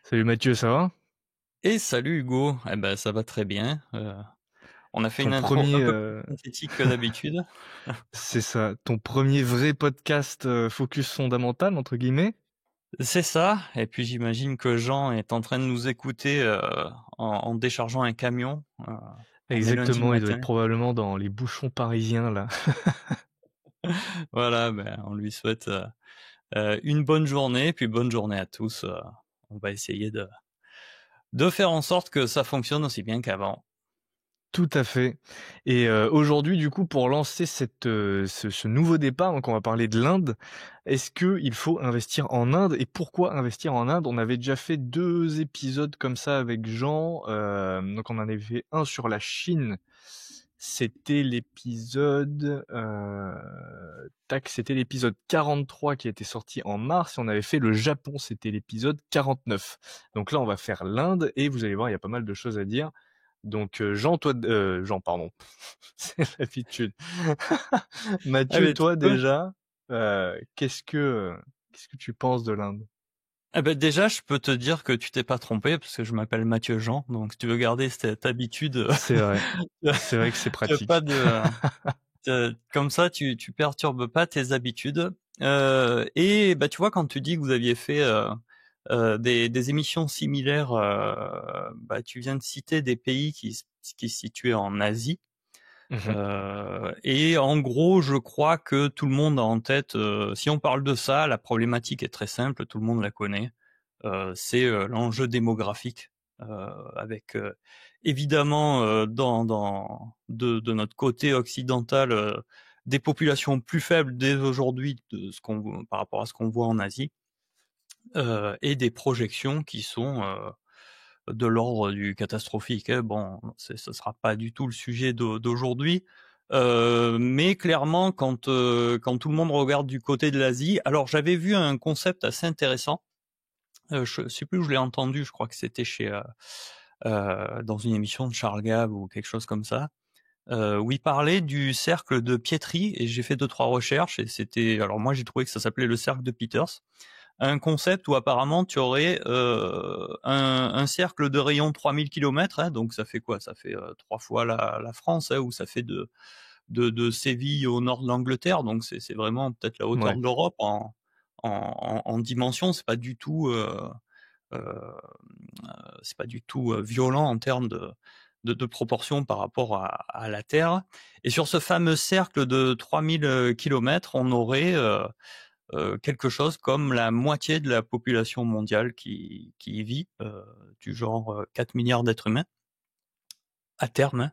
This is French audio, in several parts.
Salut Mathieu, ça va? Et salut Hugo, eh ben ça va très bien. On a fait une Ton intro un premier, peu plus synthétique que d'habitude. c'est ça, ton premier vrai podcast focus fondamental entre guillemets? C'est ça. Et puis j'imagine que Jean est en train de nous écouter en déchargeant un camion. On est lundi Exactement, il doit être matin. probablement dans les bouchons parisiens là. Voilà, ben on lui souhaite une bonne journée, puis bonne journée à tous. On va essayer de faire en sorte que ça fonctionne aussi bien qu'avant. Tout à fait. Et aujourd'hui, du coup, pour lancer ce nouveau départ, donc on va parler de l'Inde. Est-ce que il faut investir en Inde et pourquoi investir en Inde? On avait déjà fait 2 épisodes comme ça avec Jean, donc on en avait fait un sur la Chine. C'était l'épisode, c'était l'épisode 43 qui était sorti en mars et on avait fait le Japon, c'était l'épisode 49. Donc là, on va faire l'Inde et vous allez voir, il y a pas mal de choses à dire. Donc Jean, toi, Jean, pardon, c'est l'habitude. Ah Mathieu, ben tu toi peux. déjà, qu'est-ce que tu penses de l'Inde? Eh ben déjà, je peux te dire que tu t'es pas trompé parce que je m'appelle Mathieu Jean. Donc si tu veux garder cette habitude, C'est vrai que c'est tu as pas pratique. de comme ça, tu perturbes pas tes habitudes. Et bah tu vois quand tu dis que vous aviez fait des émissions similaires, bah tu viens de citer des pays qui se situaient en Asie. Mhm. Et en gros, je crois que tout le monde a en tête. Si on parle de ça, la problématique est très simple, tout le monde la connaît. C'est l'enjeu démographique, avec évidemment de notre côté occidental des populations plus faibles dès aujourd'hui par rapport à ce qu'on voit en Asie, et des projections qui sont de l'ordre du catastrophique, hein. Bon, ce sera pas du tout le sujet d'aujourd'hui, mais clairement quand tout le monde regarde du côté de l'Asie, alors j'avais vu un concept assez intéressant. Je sais plus où je l'ai entendu, je crois que c'était chez dans une émission de Charles Gave ou quelque chose comme ça, où il parlait du cercle de Pietri et j'ai fait 2-3 recherches et c'était alors moi j'ai trouvé que ça s'appelait le cercle de Peters, un concept où apparemment tu aurais un cercle de rayon 3000 kilomètres, hein, donc ça fait quoi? Ça fait 3 fois la France, hein, ou ça fait de Séville au nord de l'Angleterre, donc c'est vraiment peut-être la hauteur Ouais, de l'Europe en dimension, euh, c'est pas du tout violent en termes de proportion par rapport à la Terre. Et sur ce fameux cercle de 3000 kilomètres, on aurait quelque chose comme la moitié de la population mondiale qui y vit, du genre 4 milliards d'êtres humains à terme, hein.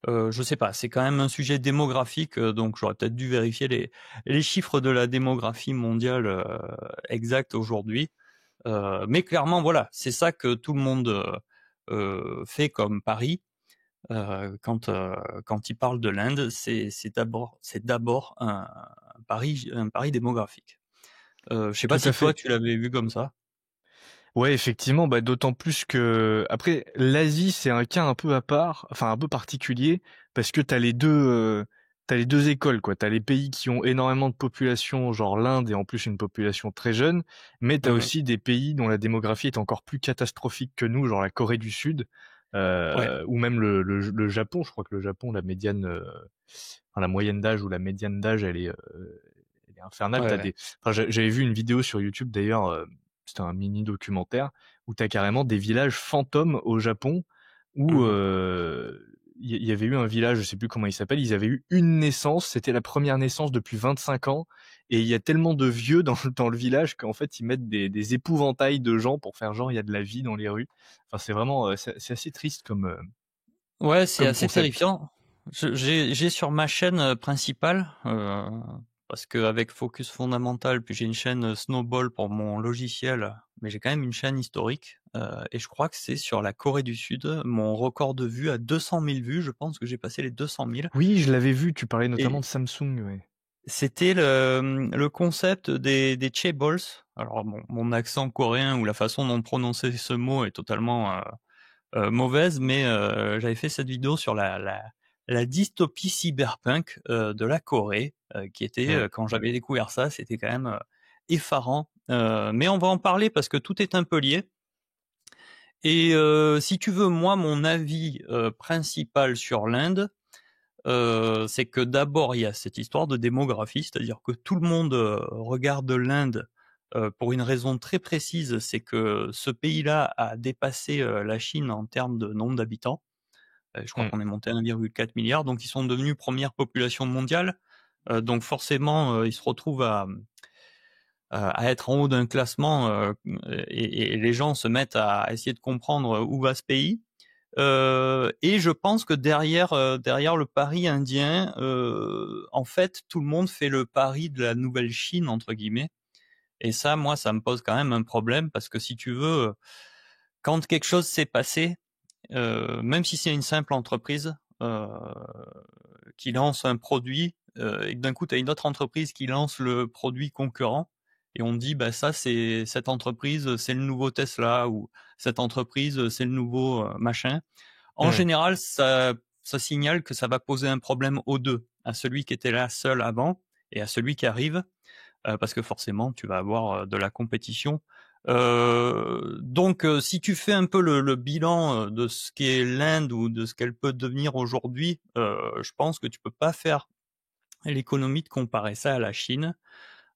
Je sais pas, c'est quand même un sujet démographique, donc j'aurais peut-être dû vérifier les chiffres de la démographie mondiale exacte aujourd'hui. Mais clairement, voilà, c'est ça que tout le monde fait comme pari quand il parle de l'Inde. C'est d'abord un pari démographique. Je sais pas tout à si toi fait. tu l'avais vu comme ça. Ouais, effectivement, bah, d'autant plus que après l'Asie, c'est un cas un peu à part, enfin un peu particulier, parce que t'as les deux écoles, quoi. T'as les pays qui ont énormément de population, genre l'Inde, et en plus une population très jeune, mais t'as Mhm. aussi des pays dont la démographie est encore plus catastrophique que nous, genre la Corée du Sud, Ouais, ou même le Japon. Je crois que le Japon, la médiane, enfin, la moyenne d'âge ou la médiane d'âge, elle est infernale. ouais, ouais. Enfin, j'avais vu une vidéo sur YouTube d'ailleurs, c'était un mini documentaire où t'as carrément des villages fantômes au Japon où Mhm. il y avait eu un village, je sais plus comment il s'appelle, ils avaient eu une naissance, c'était la première naissance depuis 25 ans et il y a tellement de vieux dans le village qu'en fait ils mettent des épouvantails de gens pour faire genre il y a de la vie dans les rues. Enfin, c'est vraiment c'est assez triste Ouais, c'est comme assez concept. terrifiant. J'ai sur ma chaîne principale, parce qu'avec Focus Fondamental, puis j'ai une chaîne Snowball pour mon logiciel, mais j'ai quand même une chaîne historique, et je crois que c'est sur la Corée du Sud, mon record de vues à 200 000 vues, je pense que j'ai passé les 200 000. Oui, je l'avais vu, tu parlais notamment Et de Samsung, ouais. c'était le concept des chaebols. Alors bon, mon accent coréen ou la façon dont prononcer ce mot est totalement mauvaise, mais j'avais fait cette vidéo sur la dystopie cyberpunk de la Corée, qui était, Mm. quand j'avais découvert ça, c'était quand même effarant. Mais on va en parler parce que tout est un peu lié. Et si tu veux, moi, mon avis principal sur l'Inde, c'est que d'abord, il y a cette histoire de démographie, c'est-à-dire que tout le monde regarde l'Inde pour une raison très précise, c'est que ce pays-là a dépassé la Chine en termes de nombre d'habitants. Je crois Mmh. qu'on est monté à 1,4 milliard, donc ils sont devenus première population mondiale. Donc forcément, ils se retrouvent à être en haut d'un classement et les gens se mettent à essayer de comprendre où va ce pays. Et je pense que derrière le pari indien, en fait, tout le monde fait le pari de la nouvelle Chine entre guillemets. Et ça, moi, ça me pose quand même un problème parce que si tu veux, quand quelque chose s'est passé, même si c'est une simple entreprise qui lance un produit et que d'un coup, tu as une autre entreprise qui lance le produit concurrent et on dit, bah ça, c'est cette entreprise, c'est le nouveau Tesla ou cette entreprise, c'est le nouveau machin. En Mmh. général, ça signale que ça va poser un problème aux deux, à celui qui était là seul avant et à celui qui arrive, parce que forcément, tu vas avoir de la compétition. Donc, si tu fais un peu le bilan de ce qu'est l'Inde ou de ce qu'elle peut devenir aujourd'hui, je pense que tu peux pas faire l'économie de comparer ça à la Chine.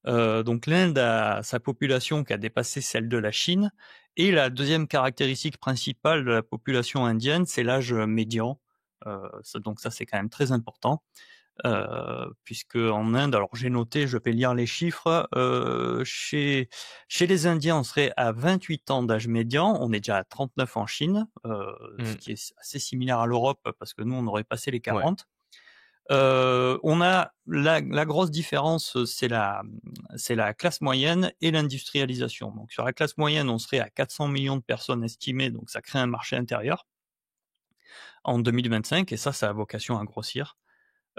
Donc l'Inde a sa population qui a dépassé celle de la Chine. Et la deuxième caractéristique principale de la population indienne, c'est l'âge médian. Donc ça, c'est quand même très important. Puisque en Inde, alors j'ai noté, je vais lire les chiffres, chez les Indiens, on serait à 28 ans d'âge médian, on est déjà à 39 en Chine, ce Mmh. qui est assez similaire à l'Europe, parce que nous, on aurait passé les Ouais. 40. On a la grosse différence, c'est la classe moyenne et l'industrialisation. Donc sur la classe moyenne, on serait à 400 millions de personnes estimées, donc ça crée un marché intérieur en 2025, et ça a vocation à grossir.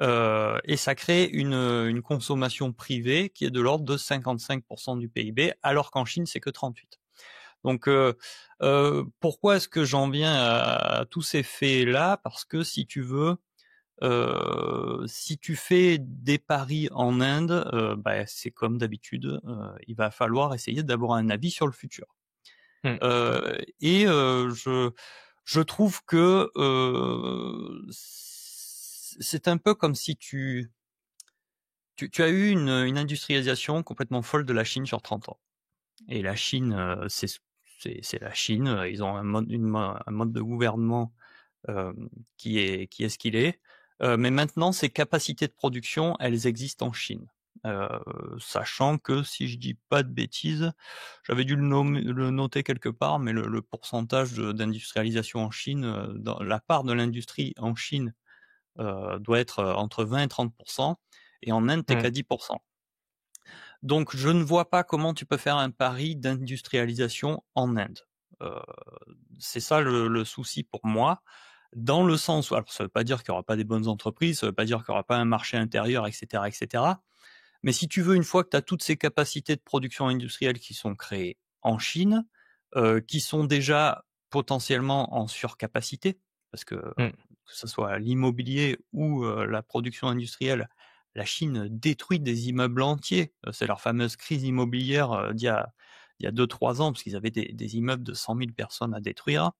Et ça crée une consommation privée qui est de l'ordre de 55% du PIB, alors qu'en Chine, c'est que 38. Donc, pourquoi est-ce que j'en viens à tous ces faits-là? Parce que si tu veux, si tu fais des paris en Inde, bah, c'est comme d'habitude, il va falloir essayer d'avoir un avis sur le futur. Mmh. Et je trouve que c'est un peu comme si tu as eu une industrialisation complètement folle de la Chine sur 30 ans. Et la Chine, c'est la Chine. Ils ont un mode de gouvernement euh, qui est ce qu'il est. Mais maintenant, ces capacités de production, elles existent en Chine. Euh, Sachant que, si je dis pas de bêtises, j'avais dû le noter quelque part, mais le pourcentage d'industrialisation en Chine, dans la part de l'industrie en Chine doit être entre 20 et 30%, et en Inde, t'es Mmh. qu'à 10%. Donc, je ne vois pas comment tu peux faire un pari d'industrialisation en Inde. Euh, c'est ça le souci pour moi, dans le sens où, alors ça ne veut pas dire qu'il n'y aura pas des bonnes entreprises, ça ne veut pas dire qu'il n'y aura pas un marché intérieur, etc., etc. Mais si tu veux, une fois que tu as toutes ces capacités de production industrielle qui sont créées en Chine, qui sont déjà potentiellement en surcapacité, parce que ce soit l'immobilier ou la production industrielle, la Chine détruit des immeubles entiers. C'est leur fameuse crise immobilière d'il y a 2-3 ans, parce qu'ils avaient des immeubles de 100 000 personnes à détruire,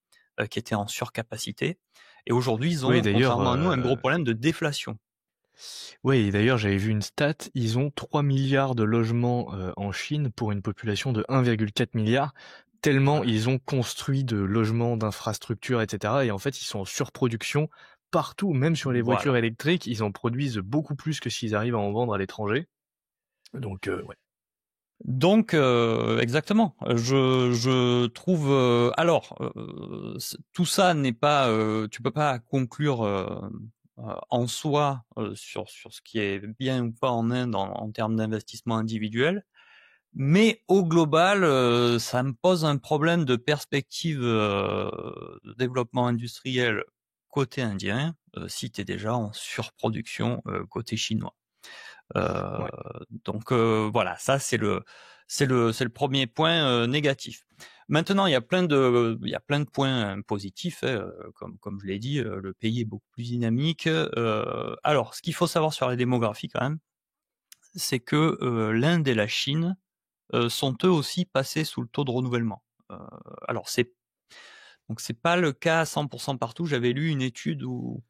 qui étaient en surcapacité. Et aujourd'hui, ils Oui, ont, d'ailleurs, contrairement à nous, un gros problème de déflation. ouais, et d'ailleurs, j'avais vu une stat, ils ont 3 milliards de logements, en Chine pour une population de 1,4 milliard, tellement Voilà. ils ont construit de logements, d'infrastructures et cetera et en fait, ils sont en surproduction partout, même sur les Voilà. voitures électriques, ils en produisent beaucoup plus que s'ils arrivent à en vendre à l'étranger. Donc ouais. Donc exactement. Je trouve alors tout ça n'est pas tu peux pas conclure en soi sur ce qui est bien ou pas en Inde en termes d'investissement individuel, mais au global ça me pose un problème de perspective de développement industriel côté indien si tu es déjà en surproduction côté chinois. Euh, Ouais. donc voilà, ça c'est le premier point négatif. Maintenant, il y a plein de points positifs, hein, comme je l'ai dit, le pays est beaucoup plus dynamique. Alors, ce qu'il faut savoir sur la démographie quand même, c'est que l'Inde et la Chine sont eux aussi passés sous le taux de renouvellement. Alors Donc c'est pas le cas à 100% partout. J'avais lu une étude où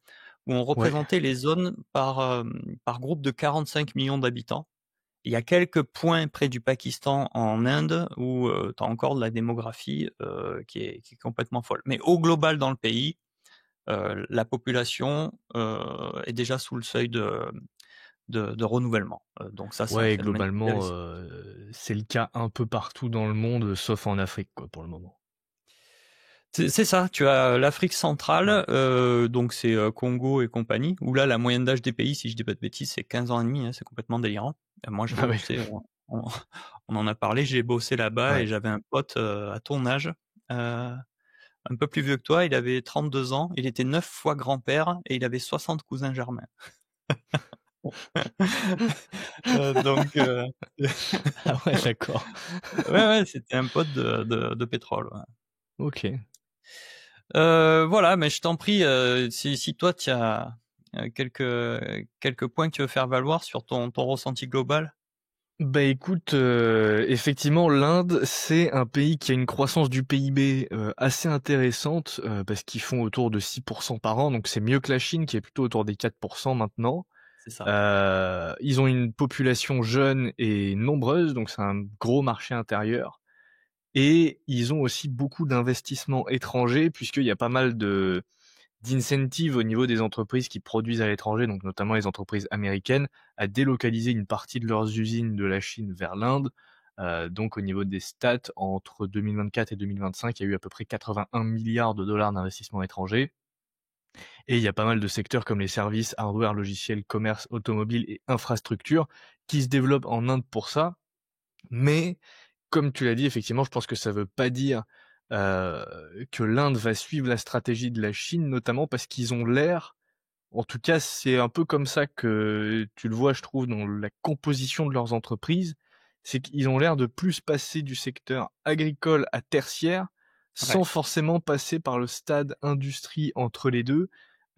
on Ouais. représentait les zones par groupe de 45 millions d'habitants. Il y a quelques points près du Pakistan en Inde où tu as encore de la démographie qui est complètement folle. Mais au global dans le pays, la population est déjà sous le seuil de renouvellement. Donc ça, c'est un Ouais, et phénomène qui est globalement, c'est le cas un peu partout dans le monde, sauf en Afrique, quoi, pour le moment. C'est ça, tu as l'Afrique Ouais. centrale, donc c'est Congo et compagnie, où là la moyenne d'âge des pays, si je dis pas de bêtises, c'est 15 ans et demi, hein, c'est complètement délirant. Moi j'ai Ah ouais. bossé, on, on en a parlé, j'ai bossé là-bas et Ouais. j'avais un pote à ton âge, un peu plus vieux que toi, il avait 32 ans, il était 9 fois grand-père et il avait 60 cousins germains. Donc Ah ouais, d'accord. ouais, c'était un pote de pétrole. Ouais. OK. Voilà, mais je t'en prie, si toi tu as quelques points que tu veux faire valoir sur ton ressenti global. Bah, écoute, effectivement, l'Inde, c'est un pays qui a une croissance du PIB, assez intéressante, parce qu'ils font autour de 6 par an, donc c'est mieux que la Chine qui est plutôt autour des 4 maintenant. C'est ça. Ils ont une population jeune et nombreuse, donc c'est un gros marché intérieur et ils ont aussi beaucoup d'investissements étrangers puisqu'il y a pas mal de d'incentives au niveau des entreprises qui produisent à l'étranger, donc notamment les entreprises américaines, à délocaliser une partie de leurs usines de la Chine vers l'Inde. Donc au niveau des stats, entre 2024 et 2025, il y a eu à peu près 81 milliards de dollars d'investissements étrangers. Et il y a pas mal de secteurs comme les services, hardware, logiciels, commerce, automobile et infrastructure qui se développent en Inde pour ça. Mais comme tu l'as dit, effectivement, je pense que ça veut pas dire que l'Inde va suivre la stratégie de la Chine, notamment parce qu'ils ont l'air, en tout cas, c'est un peu comme ça que tu le vois, je trouve, dans la composition de leurs entreprises, c'est qu'ils ont l'air de plus passer du secteur agricole à tertiaire, sans Ouais. forcément passer par le stade industrie entre les deux,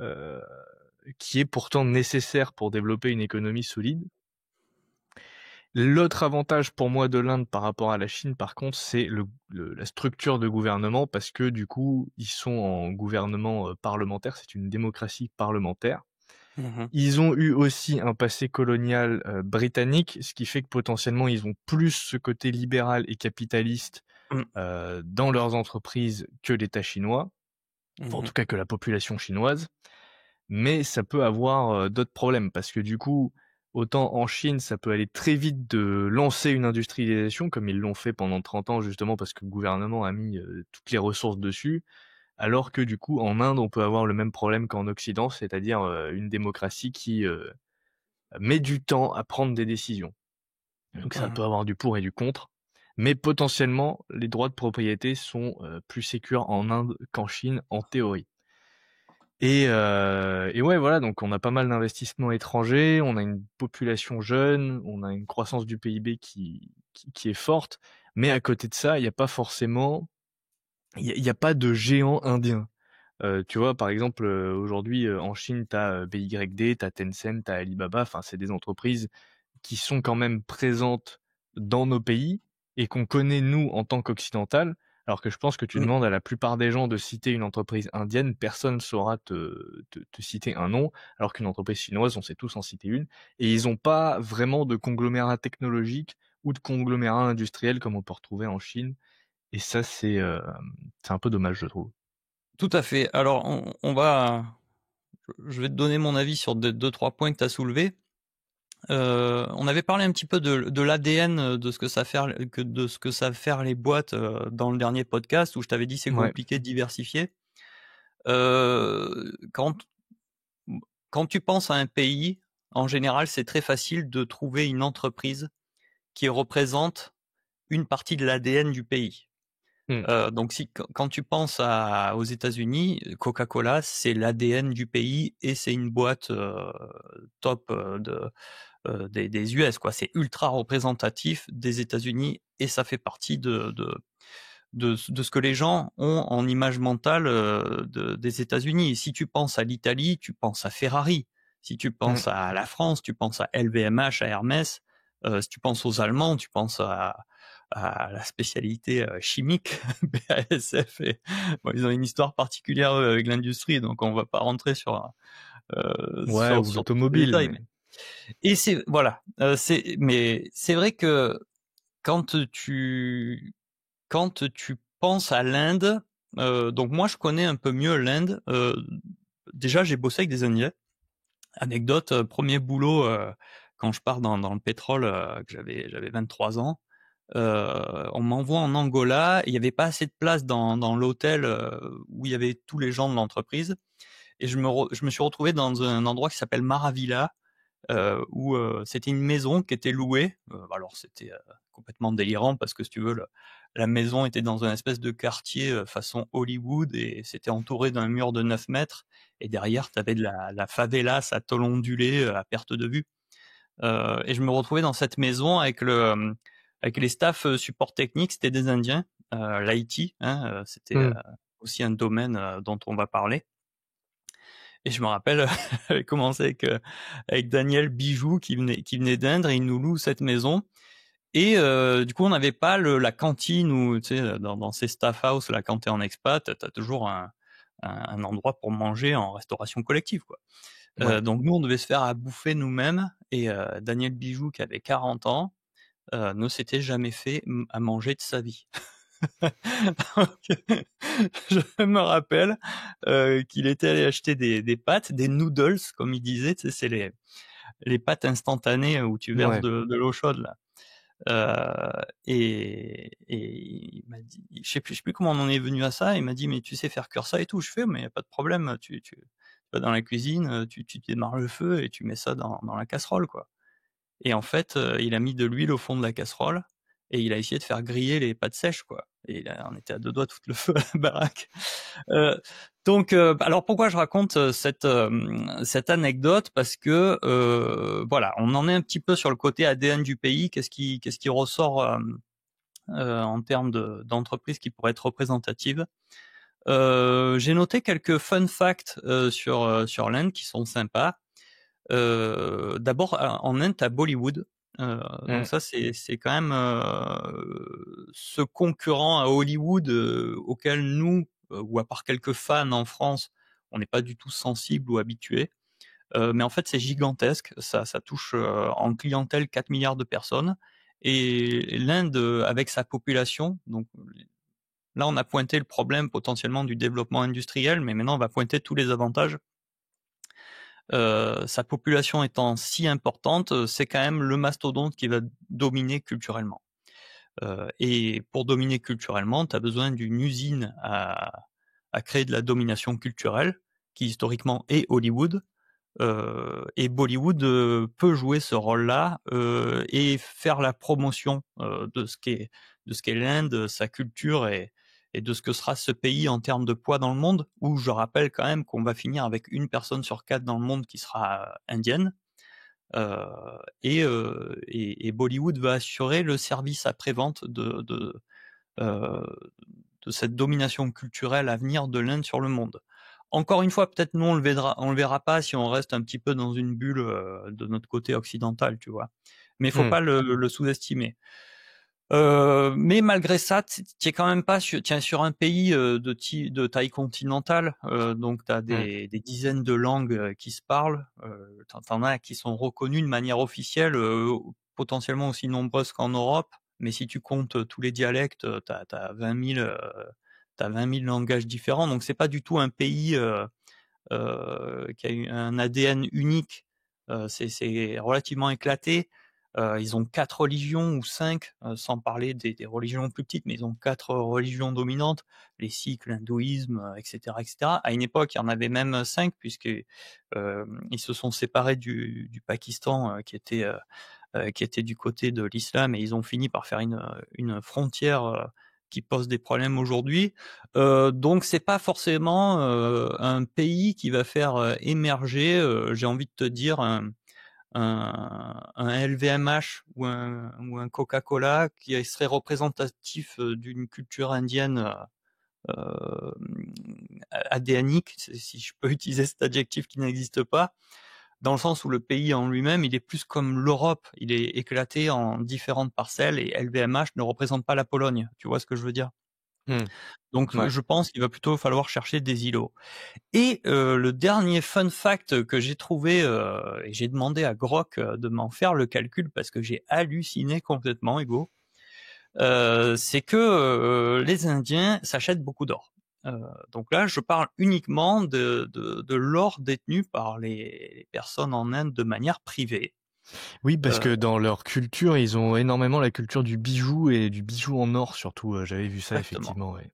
heu, qui est pourtant nécessaire pour développer une économie solide. L'autre avantage pour moi de l'Inde par rapport à la Chine, par contre, c'est la structure de gouvernement parce que du coup, ils sont en gouvernement parlementaire, c'est une démocratie parlementaire. Mmh. Ils ont eu aussi un passé colonial britannique, ce qui fait que potentiellement ils ont plus ce côté libéral et capitaliste Mmh. dans leurs entreprises que l'État chinois, enfin en Mmh. tout cas que la population chinoise. Mais ça peut avoir, d'autres problèmes parce que du coup, autant en Chine, ça peut aller très vite de lancer une industrialisation comme ils l'ont fait pendant 30 ans justement parce que le gouvernement a mis, toutes les ressources dessus. Alors que du coup, en Inde, on peut avoir le même problème qu'en Occident, c'est-à-dire, une démocratie qui, met du temps à prendre des décisions. Donc ça Mmh. peut avoir du pour et du contre, mais potentiellement, les droits de propriété sont, plus sécures en Inde qu'en Chine, en théorie. Et ouais, voilà, donc on a pas mal d'investissements étrangers, on a une population jeune, on a une croissance du PIB qui est forte, mais à côté de ça, il y a pas forcément il y a pas de géant indien. Tu vois, par exemple, aujourd'hui, en Chine, tu as, BYD, tu as Tencent, tu as Alibaba, enfin, c'est des entreprises qui sont quand même présentes dans nos pays et qu'on connaît nous en tant qu'occidental. Alors que je pense que tu Mmh. demandes à la plupart des gens de citer une entreprise indienne, personne saura te citer un nom, alors qu'une entreprise chinoise, on sait tous en citer une. Et ils n'ont pas vraiment de conglomérat technologique ou de conglomérat industriel comme on peut retrouver en Chine. Et ça, c'est un peu dommage, je trouve. Tout à fait. Alors je vais te donner mon avis sur deux, trois points que tu as soulevés. On avait parlé un petit peu de l'ADN de ce que savent faire les boîtes dans le dernier podcast où je t'avais dit c'est Ouais. compliqué de diversifier. Euh, quand quand tu penses à un pays, en général, c'est très facile de trouver une entreprise qui représente une partie de l'ADN du pays. Mmh. Donc quand tu penses aux États-Unis, Coca-Cola, c'est l'ADN du pays et c'est une boîte top des US, quoi. C'est ultra représentatif des États-Unis et ça fait partie de ce que les gens ont en image mentale des États-Unis. Et si tu penses à l'Italie, tu penses à Ferrari. Si tu Mmh. penses à la France, tu penses à LVMH, à Hermès. Si tu penses aux Allemands, tu penses à la spécialité chimique, BASF, et bon, ils ont une histoire particulière avec l'industrie, donc on va pas rentrer Ouais, ou sur tous ces l'automobile, détails. mais Et c'est voilà, mais c'est vrai que quand tu penses à l'Inde, donc moi je connais un peu mieux l'Inde. Déjà j'ai bossé avec des Indiens. Anecdote, premier boulot quand je pars dans le pétrole, que j'avais 23 ans. On m'envoie en Angola. Il n'y avait pas assez de place dans l'hôtel où il y avait tous les gens de l'entreprise. Et je me suis retrouvé dans un endroit qui s'appelle Maravilla, où c'était une maison qui était louée. Alors c'était complètement délirant parce que si tu veux, la maison était dans un espèce de quartier façon Hollywood et c'était entouré d'un mur de 9 mètres. Et derrière, tu avais de la favelas à tôle ondulé à perte de vue. Et je me retrouvais dans cette maison avec les staffs support technique, c'était des Indiens, l'IT, hein, c'était mmh, aussi un domaine dont on va parler. Et je me rappelle, j'avais commencé avec Daniel Bijoux qui venait d'Inde et il nous loue cette maison. Et du coup, on n'avait pas la cantine où, tu sais, dans ces staff house, là, quand t'es en expat, t'as toujours un endroit pour manger en restauration collective, quoi. ouais. Donc nous, on devait se faire à bouffer nous-mêmes. Et Daniel Bijoux, qui avait 40 ans, ne s'était jamais fait à manger de sa vie. Donc, je me rappelle qu'il était allé acheter des pâtes, des noodles, comme il disait, tu sais, c'est les pâtes instantanées où tu verses Ouais. de l'eau chaude là. Et il m'a dit, je sais plus comment on en est venu à ça. Il m'a dit, mais tu sais faire cuire ça et tout. Je fais, mais y a pas de problème. Tu vas dans la cuisine, tu démarres le feu et tu mets ça dans la casserole, quoi. Et en fait, il a mis de l'huile au fond de la casserole et il a essayé de faire griller les pâtes sèches, quoi. Et on était à 2 doigts de foutre le feu à la baraque. Heu, donc, alors pourquoi je raconte cette anecdote? Parce que, voilà, on en est un petit peu sur le côté ADN du pays. Qu'est-ce qui ressort, en termes d'entreprises qui pourraient être représentatives? J'ai noté quelques fun facts, sur l'Inde qui sont sympas. D'abord, en Inde, tu as Bollywood. Donc Mmh. ça, c'est quand même ce concurrent à Hollywood auquel nous, ou à part quelques fans en France, on n'est pas du tout sensible ou habitué. Mais en fait, c'est gigantesque. Ça touche en clientèle 4 milliards de personnes. Et l'Inde, avec sa population, donc là, on a pointé le problème potentiellement du développement industriel, mais maintenant, on va pointer tous les avantages. Sa population étant si importante, c'est quand même le mastodonte qui va dominer culturellement. Et pour dominer culturellement, tu as besoin d'une usine à créer de la domination culturelle, qui historiquement est Hollywood. Et Bollywood peut jouer ce rôle-là et faire la promotion de ce qu'est l'Inde, sa culture et de ce que sera ce pays en termes de poids dans le monde, où je rappelle quand même qu'on va finir avec une personne sur 4 dans le monde qui sera indienne. Euh, et Bollywood va assurer le service après-vente euh, de cette domination culturelle à venir de l'Inde sur le monde. Encore une fois, peut-être nous on le verra pas si on reste un petit peu dans une bulle de notre côté occidental, tu vois. Mais il faut Mmh. pas le sous-estimer. Mais malgré ça, tu es quand même pas sur un pays de taille continentale, donc tu as Mmh. des dizaines de langues qui se parlent. T'en as qui sont reconnues de manière officielle, potentiellement aussi nombreuses qu'en Europe. Mais si tu comptes tous les dialectes, t'as 20 000 langages différents. Donc c'est pas du tout un pays qui a eu un ADN unique. C'est relativement éclaté. Ils ont 4 religions ou 5, sans parler des religions plus petites, mais ils ont 4 religions dominantes, les Sikhs, l'hindouisme, etc., etc. À une époque, il y en avait même 5 puisque ils se sont séparés du Pakistan, qui était du côté de l'islam, et ils ont fini par faire une frontière qui pose des problèmes aujourd'hui. Donc c'est pas forcément un pays qui va faire émerger, j'ai envie de te dire, un LVMH ou un Coca-Cola qui serait représentatif d'une culture indienne adéanique, si je peux utiliser cet adjectif qui n'existe pas. dans le sens où le pays en lui-même, il est plus comme l'Europe, il est éclaté en différentes parcelles et LVMH ne représente pas la Pologne. Tu vois ce que je veux dire? Mmh. Donc Ouais. je pense qu'il va plutôt falloir chercher des îlots. Et le dernier fun fact que j'ai trouvé, et j'ai demandé à Grok, de m'en faire le calcul parce que j'ai halluciné complètement, Hugo, c'est que, les Indiens s'achètent beaucoup d'or. Donc là, je parle uniquement de l'or détenu par les personnes en Inde de manière privée. Oui, parce Heu, que dans leur culture, ils ont énormément la culture du bijou et du bijou en or surtout, j'avais vu ça exactement. effectivement, ouais.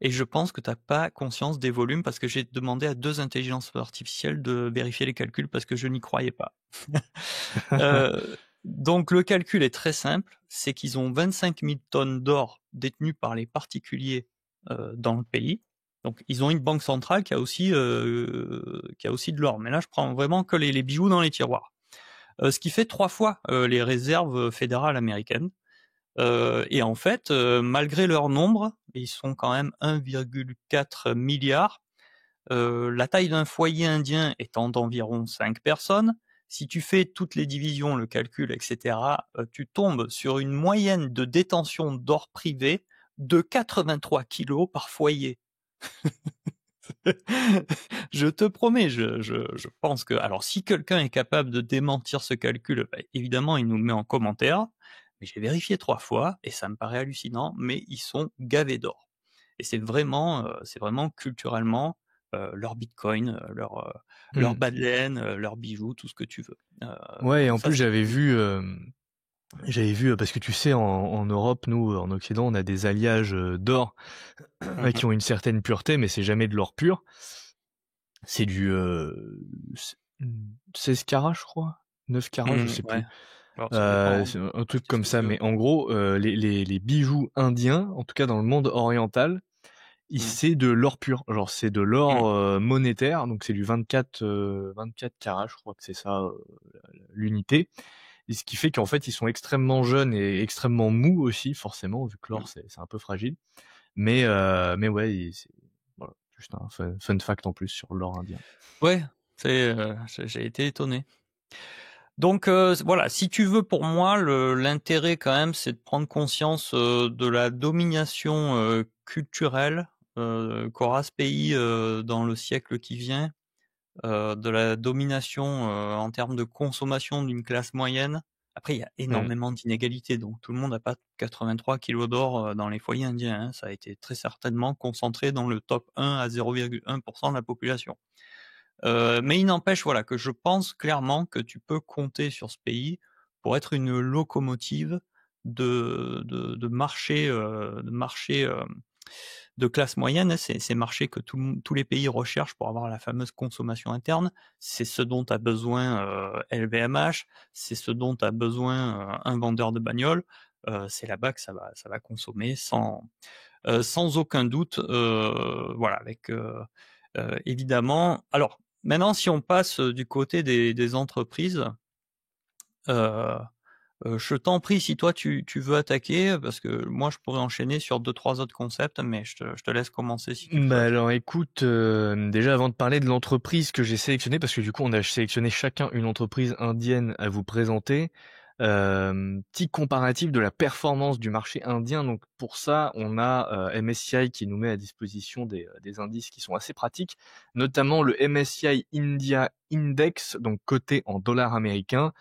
Et je pense que tu as pas conscience des volumes parce que j'ai demandé à 2 intelligences artificielles de vérifier les calculs parce que je n'y croyais pas. Donc le calcul est très simple, c'est qu'ils ont 25 000 tonnes d'or détenues par les particuliers, dans le pays. Donc ils ont une banque centrale qui a aussi de l'or, mais là je prends vraiment que les bijoux dans les tiroirs. Ce qui fait 3 fois, les réserves fédérales américaines. Et en fait, malgré leur nombre, ils sont quand même 1,4 milliard. La taille d'un foyer indien étant d'environ 5 personnes, si tu fais toutes les divisions, le calcul, etc., tu tombes sur une moyenne de détention d'or privé de 83 kilos par foyer. Je te promets, je pense que, alors si quelqu'un est capable de démentir ce calcul, bah, évidemment, il nous le met en commentaire. Mais j'ai vérifié 3 fois et ça me paraît hallucinant, mais ils sont gavés d'or. Et c'est vraiment culturellement, leur bitcoin, leur Mmh. bas de laine, leurs bijoux, tout ce que tu veux. Ouais et en Ça plus c'est j'avais vu, parce que tu sais en Europe, nous, en Occident, on a des alliages, d'or mmh qui ont une certaine pureté, mais c'est jamais de l'or pur. C'est du, s 16 carats je crois? 9 carats, je sais ouais. plus. Alors ça dépend, hein, C'est un de truc ce que comme tu ça, veux. mais en gros, les bijoux indiens, en tout cas dans le monde oriental, Mmh. c'est de l'or pur. Genre c'est de Mmh. l'or, monétaire, donc c'est du 24 carats, je crois que c'est ça, l'unité. Et ce qui fait qu'en fait, ils sont extrêmement jeunes et extrêmement mous aussi, forcément, vu que l'or, Mmh. c'est un peu fragile. Mais ouais, c'est voilà, juste un fun fact en plus sur l'or indien. Ouais, j'ai été étonné. Donc voilà, si tu veux, pour moi, l'intérêt quand même, c'est de prendre conscience, de la domination, culturelle, qu'aura ce pays, dans le siècle qui vient, de la domination, en termes de consommation d'une classe moyenne. Après, il y a Mmh. énormément d'inégalités, donc tout le monde n'a pas 83 kilos d'or, dans les foyers indiens, hein. Ça a été très certainement concentré dans le top 1 à 0,1 de la population. Mais il n'empêche, voilà, que je pense clairement que tu peux compter sur ce pays pour être une locomotive de marché, de classe moyenne, hein. Ces marchés que tous les pays recherchent pour avoir la fameuse consommation interne. C'est ce dont a besoin, LVMH, c'est ce dont a besoin, un vendeur de bagnole. C'est là-bas que ça va consommer sans aucun doute, voilà, avec, évidemment, alors maintenant si on passe, du côté des entreprises, heu je t'en prie, si toi tu veux attaquer, parce que moi je pourrais enchaîner sur deux trois autres concepts, mais je te laisse commencer si tu le Bah, souhaites. alors écoute, déjà avant de parler de l'entreprise que j'ai sélectionnée, parce que du coup on a sélectionné chacun une entreprise indienne à vous présenter, petit comparatif de la performance du marché indien. Donc pour ça, on a, MSCI qui nous met à disposition des indices qui sont assez pratiques, notamment le MSCI India Index, donc coté en dollars américains,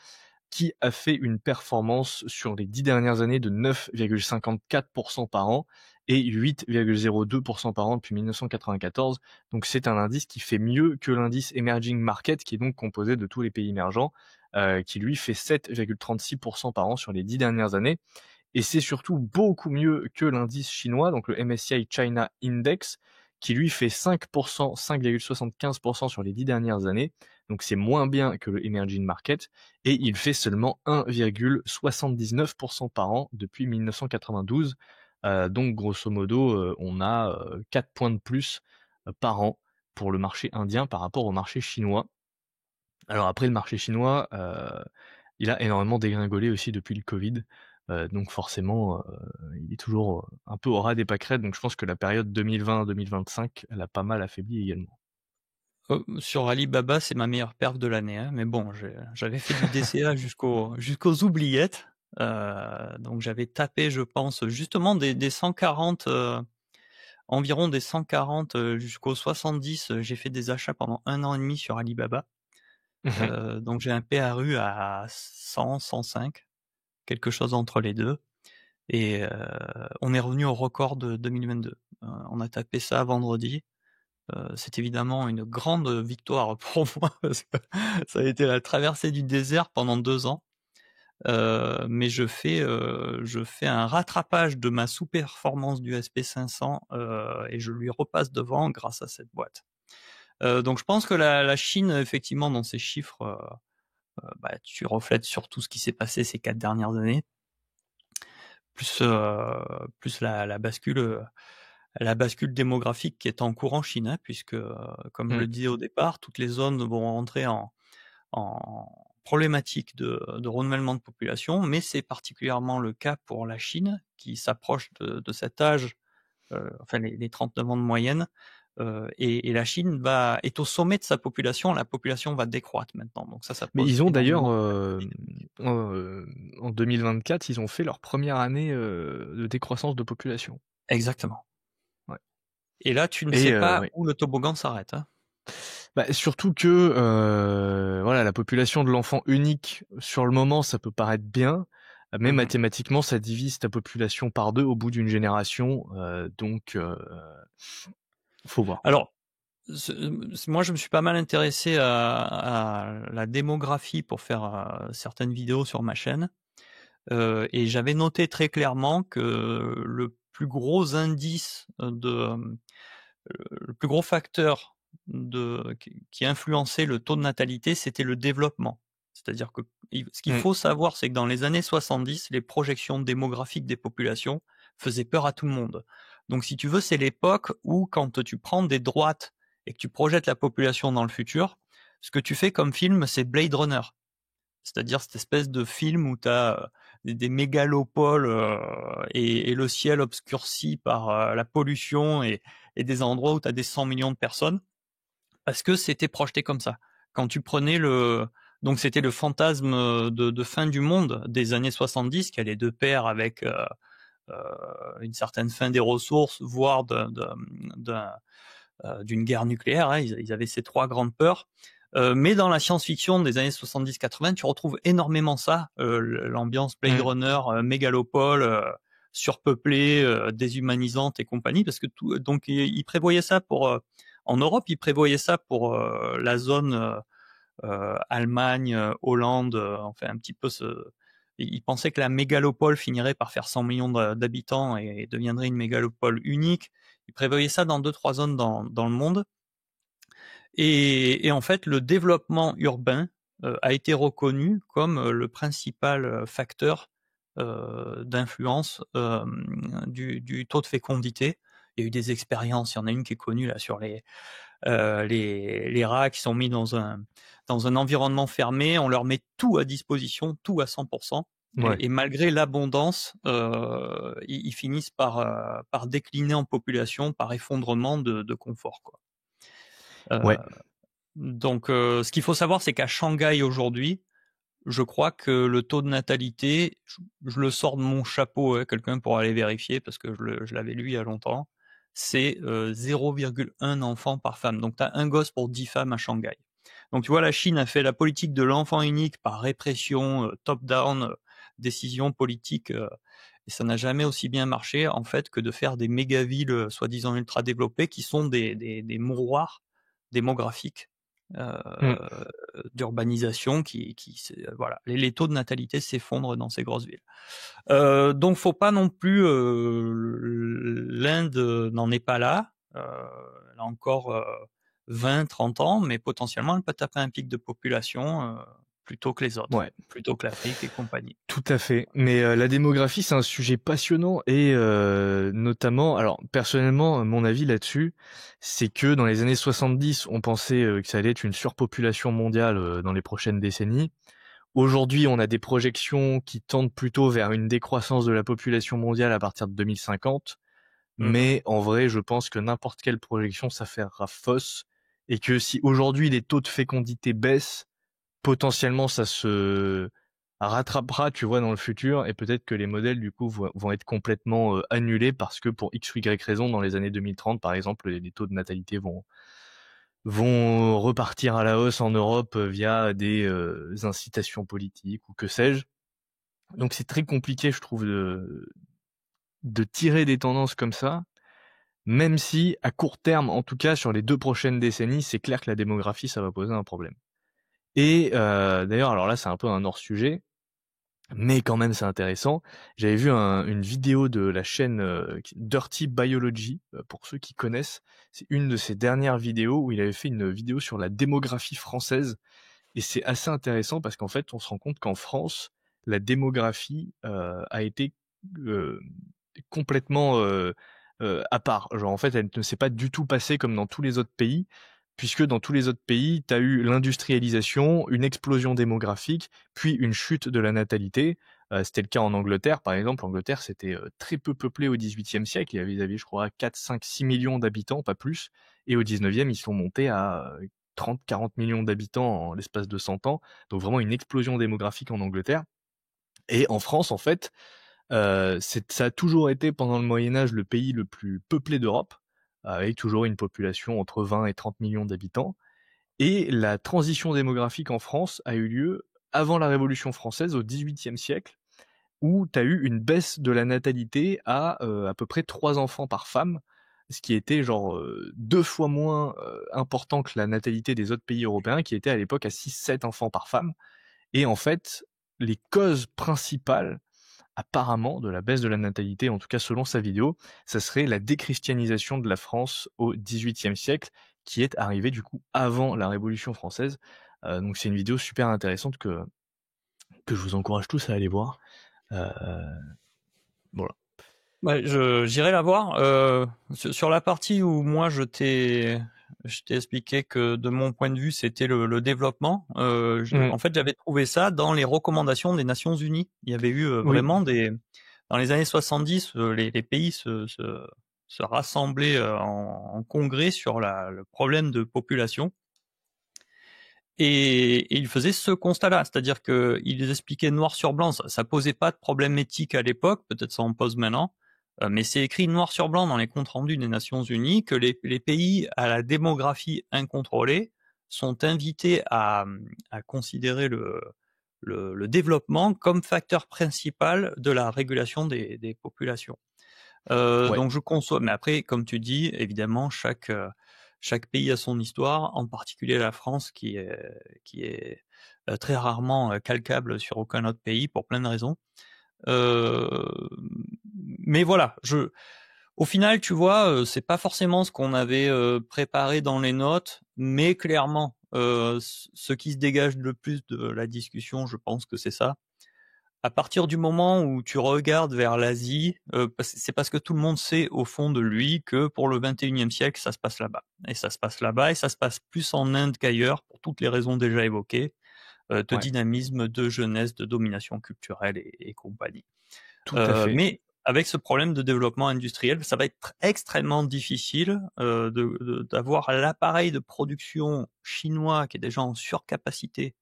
qui a fait une performance sur les 10 dernières années de 9,54% par an et 8,02% par an depuis 1994. Donc c'est un indice qui fait mieux que l'indice Emerging Market, qui est donc composé de tous les pays émergents, qui lui fait 7,36% par an sur les 10 dernières années. Et c'est surtout beaucoup mieux que l'indice chinois, donc le MSCI China Index, qui lui fait 5%, 5,75% sur les 10 dernières années. Donc c'est moins bien que le Emerging Market. Et il fait seulement 1,79% par an depuis 1992. Donc grosso modo, on a 4 points de plus par an pour le marché indien par rapport au marché chinois. Alors après, le marché chinois, il a énormément dégringolé aussi depuis le Covid. Donc forcément, il est toujours, un peu au ras des pâquerettes. Donc je pense que la période 2020-2025, elle a pas mal affaibli également. Sur Alibaba, c'est ma meilleure perf de l'année, hein, mais bon, j'avais fait du DCA jusqu'aux oubliettes. Donc j'avais tapé, je pense, justement des 140, environ des 140 jusqu'aux 70. J'ai fait des achats pendant 1 an et demi sur Alibaba. Mmh. Donc j'ai un PRU à 100, 105, quelque chose entre les deux. Et on est revenu au record de 2022. On a tapé ça vendredi. C'est évidemment une grande victoire pour moi parce que ça a été la traversée du désert pendant 2 ans. Mais je fais un rattrapage de ma sous-performance du SP500 et je lui repasse devant grâce à cette boîte. Donc je pense que la Chine, effectivement, dans ses chiffres, bah, tu reflètes sur tout ce qui s'est passé ces 4 dernières années, plus la bascule démographique qui est en cours en Chine, hein, puisque, comme je Mmh. le disais au départ, toutes les zones vont rentrer en problématique de renouvellement de population, mais c'est particulièrement le cas pour la Chine, qui s'approche de cet âge, enfin les 39 ans de moyenne, et la Chine est au sommet de sa population. La population va décroître maintenant, donc ça Mais pose ils ont d'ailleurs, énormément de en 2024, ils ont fait leur première année, de décroissance de population. exactement. Ouais. Et là, tu ne Et sais pas ouais. où le toboggan s'arrête, hein. Bah, surtout que, voilà, la population de l'enfant unique, sur le moment, ça peut paraître bien, mais Mmh. mathématiquement, ça divise ta population par 2 au bout d'une génération, donc faut voir. Alors, moi, je me suis pas mal intéressé à la démographie pour faire certaines vidéos sur ma chaîne. Et j'avais noté très clairement que le plus gros indice le plus gros facteur qui influençait le taux de natalité, c'était le développement. C'est-à-dire que ce qu'il Mmh. faut savoir, c'est que dans les années 70, les projections démographiques des populations faisaient peur à tout le monde. Donc, si tu veux, c'est l'époque où, quand tu prends des droites et que tu projettes la population dans le futur, ce que tu fais comme film, c'est Blade Runner. C'est-à-dire cette espèce de film où tu as des mégalopoles et le ciel obscurci par la pollution et des endroits où tu as des 100 millions de personnes, parce que c'était projeté comme ça. Quand tu prenais donc c'était le fantasme de fin du monde des années 70 qui allait de pair avec une certaine fin des ressources, voire d'une guerre nucléaire, hein. Ils avaient ces 3 grandes peurs. Mais dans la science-fiction des années 70-80, tu retrouves énormément ça, l'ambiance Blade Mmh. Runner, mégalopole, surpeuplée, déshumanisante et compagnie, parce que donc ils prévoyaient ça en Europe, ils prévoyaient ça pour la zone Allemagne, Hollande, enfin un petit peu ils pensaient que la mégalopole finirait par faire 100 millions d'habitants et deviendrait une mégalopole unique. Ils prévoyaient ça dans 2-3 zones dans le monde. Et en fait, le développement urbain a été reconnu comme le principal facteur d'influence du taux de fécondité. Il y a eu des expériences, il y en a une qui est connue là sur les rats qui sont mis dans un environnement fermé, on leur met tout à disposition, tout à 100%, Ouais. et malgré l'abondance, ils finissent par décliner en population, par effondrement de confort, quoi. Ouais. Donc, ce qu'il faut savoir, c'est qu'à Shanghai aujourd'hui, je crois que le taux de natalité, je le sors de mon chapeau, hein, quelqu'un pourra aller vérifier parce que je l'avais lu il y a longtemps, c'est 0,1 enfant par femme. Donc, tu as un gosse pour 10 femmes à Shanghai. Donc, tu vois, la Chine a fait la politique de l'enfant unique par répression, top-down, décision politique, et ça n'a jamais aussi bien marché, en fait, que de faire des méga-villes soi-disant ultra développées qui sont des mouroirs démographiques Mmh. d'urbanisation voilà, les taux de natalité s'effondrent dans ces grosses villes. Donc faut pas non plus l'Inde n'en est pas là. Elle a encore 20-30 ans, mais potentiellement elle peut taper un pic de population plutôt que les autres, Ouais. plutôt que l'Afrique et compagnie. Tout à fait. Mais la démographie, c'est un sujet passionnant et notamment alors personnellement, mon avis là-dessus, c'est que dans les années 70, on pensait, que ça allait être une surpopulation mondiale, dans les prochaines décennies. Aujourd'hui, on a des projections qui tendent plutôt vers une décroissance de la population mondiale à partir de 2050. Mhm. Mais en vrai, je pense que n'importe quelle projection s'avérera fausse et que si aujourd'hui les taux de fécondité baissent, potentiellement ça se rattrapera, tu vois, dans le futur, et peut-être que les modèles du coup vont être complètement annulés parce que pour X ou Y raison, dans les années 2030 par exemple, les taux de natalité vont repartir à la hausse en Europe via des incitations politiques ou que sais-je. Donc c'est très compliqué, je trouve, de tirer des tendances comme ça, même si à court terme, en tout cas sur les 2 prochaines décennies, c'est clair que la démographie, ça va poser un problème. Et d'ailleurs, alors là, c'est un peu un hors-sujet, mais quand même c'est intéressant. J'avais vu une vidéo de la chaîne Dirty Biology, pour ceux qui connaissent. C'est une de ses dernières vidéos où il avait fait une vidéo sur la démographie française. Et c'est assez intéressant parce qu'en fait, on se rend compte qu'en France, la démographie a été euh, complètement à part. Genre, en fait, elle ne s'est pas du tout passée comme dans tous les autres pays, puisque dans tous les autres pays, tu as eu l'industrialisation, une explosion démographique, puis une chute de la natalité. C'était le cas en Angleterre, par exemple. L'Angleterre, c'était très peu peuplé au XVIIIe siècle. Ils avaient, je crois, 4, 5, 6 millions d'habitants, pas plus. Et au XIXe, ils sont montés à 30, 40 millions d'habitants en l'espace de 100 ans. Donc vraiment une explosion démographique en Angleterre. Et en France, en fait, ça a toujours été pendant le Moyen-Âge le pays le plus peuplé d'Europe, avec toujours une population entre 20 et 30 millions d'habitants. Et la transition démographique en France a eu lieu avant la Révolution française, au XVIIIe siècle, où tu as eu une baisse de la natalité à peu près 3 enfants par femme, ce qui était genre 2 fois moins important que la natalité des autres pays européens, qui était à l'époque à 6-7 enfants par femme. Et en fait, les causes principales apparemment de la baisse de la natalité, en tout cas selon sa vidéo, ça serait la déchristianisation de la France au XVIIIe siècle, qui est arrivée du coup avant la Révolution française. Donc c'est une vidéo super intéressante que je vous encourage tous à aller voir. Euh, voilà. Ouais, j'irai la voir. Sur la partie où moi je t'ai expliqué que de mon point de vue c'était le développement. En fait, j'avais trouvé ça dans les recommandations des Nations Unies. Il y avait eu Oui. vraiment dans les années 70, les pays se rassemblaient en congrès sur le problème de population. Et ils faisaient ce constat-là, c'est-à-dire qu'ils expliquaient noir sur blanc, ça posait pas de problème éthique à l'époque, peut-être ça en pose maintenant, mais c'est écrit noir sur blanc dans les comptes rendus des Nations Unies que les pays à la démographie incontrôlée sont invités à considérer le développement comme facteur principal de la régulation des populations. Ouais. Donc je conçois, mais après, comme tu dis, évidemment, chaque pays a son histoire, en particulier la France qui est très rarement calcable sur aucun autre pays pour plein de raisons. Euh, mais voilà, au final, tu vois, c'est pas forcément ce qu'on avait préparé dans les notes, mais clairement, ce qui se dégage le plus de la discussion, je pense que c'est ça. À partir du moment où tu regardes vers l'Asie, c'est parce que tout le monde sait au fond de lui que pour le 21e siècle, ça se passe là-bas. Et ça se passe là-bas, et ça se passe plus en Inde qu'ailleurs, pour toutes les raisons déjà évoquées, de Ouais. dynamisme, de jeunesse, de domination culturelle et compagnie. Tout à fait. Mais avec ce problème de développement industriel, ça va être extrêmement difficile d'avoir l'appareil de production chinois qui est déjà en surcapacité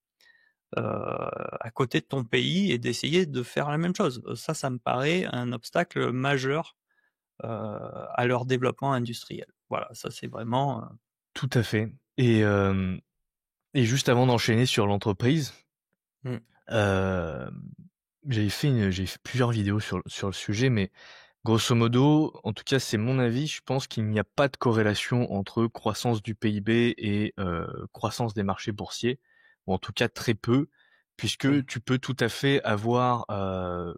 à côté de ton pays et d'essayer de faire la même chose. Ça me paraît un obstacle majeur à leur développement industriel. Voilà, ça c'est vraiment. Tout à fait. Et juste avant d'enchaîner sur l'entreprise, Mm. euh, j'ai fait plusieurs vidéos sur le sujet, mais grosso modo, en tout cas, c'est mon avis, je pense qu'il n'y a pas de corrélation entre croissance du PIB et croissance des marchés boursiers, ou en tout cas très peu, puisque Mm. tu peux tout à fait avoir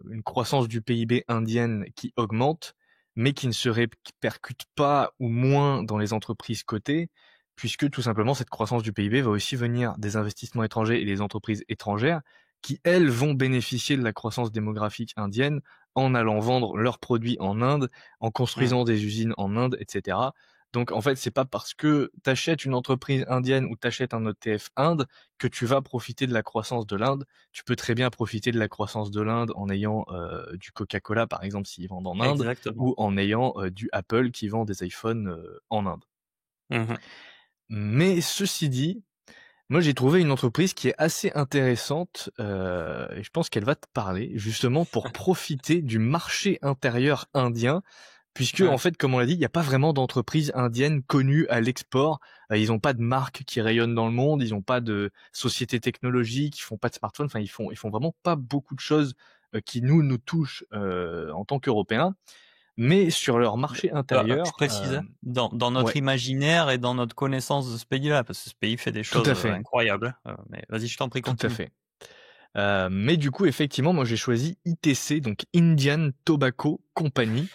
une croissance du PIB indienne qui augmente, mais qui ne se répercute pas ou moins dans les entreprises cotées, puisque tout simplement cette croissance du PIB va aussi venir des investissements étrangers et des entreprises étrangères qui, elles, vont bénéficier de la croissance démographique indienne en allant vendre leurs produits en Inde, en Mm. construisant des usines en Inde, etc. Donc en fait, c'est pas parce que tu achètes une entreprise indienne ou tu achètes un ETF Inde que tu vas profiter de la croissance de l'Inde. Tu peux très bien profiter de la croissance de l'Inde en ayant du Coca-Cola, par exemple, s'ils vendent en Inde, Exactement. ou en ayant du Apple qui vend des iPhones en Inde. Mhm. Mais ceci dit, moi j'ai trouvé une entreprise qui est assez intéressante, et je pense qu'elle va te parler, justement pour profiter du marché intérieur indien. Puisque, en Ouais. fait, comme on l'a dit, il n'y a pas vraiment d'entreprise indienne connue à l'export. Ils ont pas de marque qui rayonne dans le monde, ils ont pas de société technologique, ils font pas de smartphone, enfin ils font vraiment pas beaucoup de choses, qui nous touchent, en tant qu'Européens. Mais sur leur marché Je intérieur, précise, hein, dans notre ouais, imaginaire et dans notre connaissance de ce pays-là, parce que ce pays fait des tout choses, à fait, incroyables, mais vas-y, je t'en prie, tout à continue. fait. Mais du coup, effectivement, moi j'ai choisi ITC, donc Indian Tobacco Company.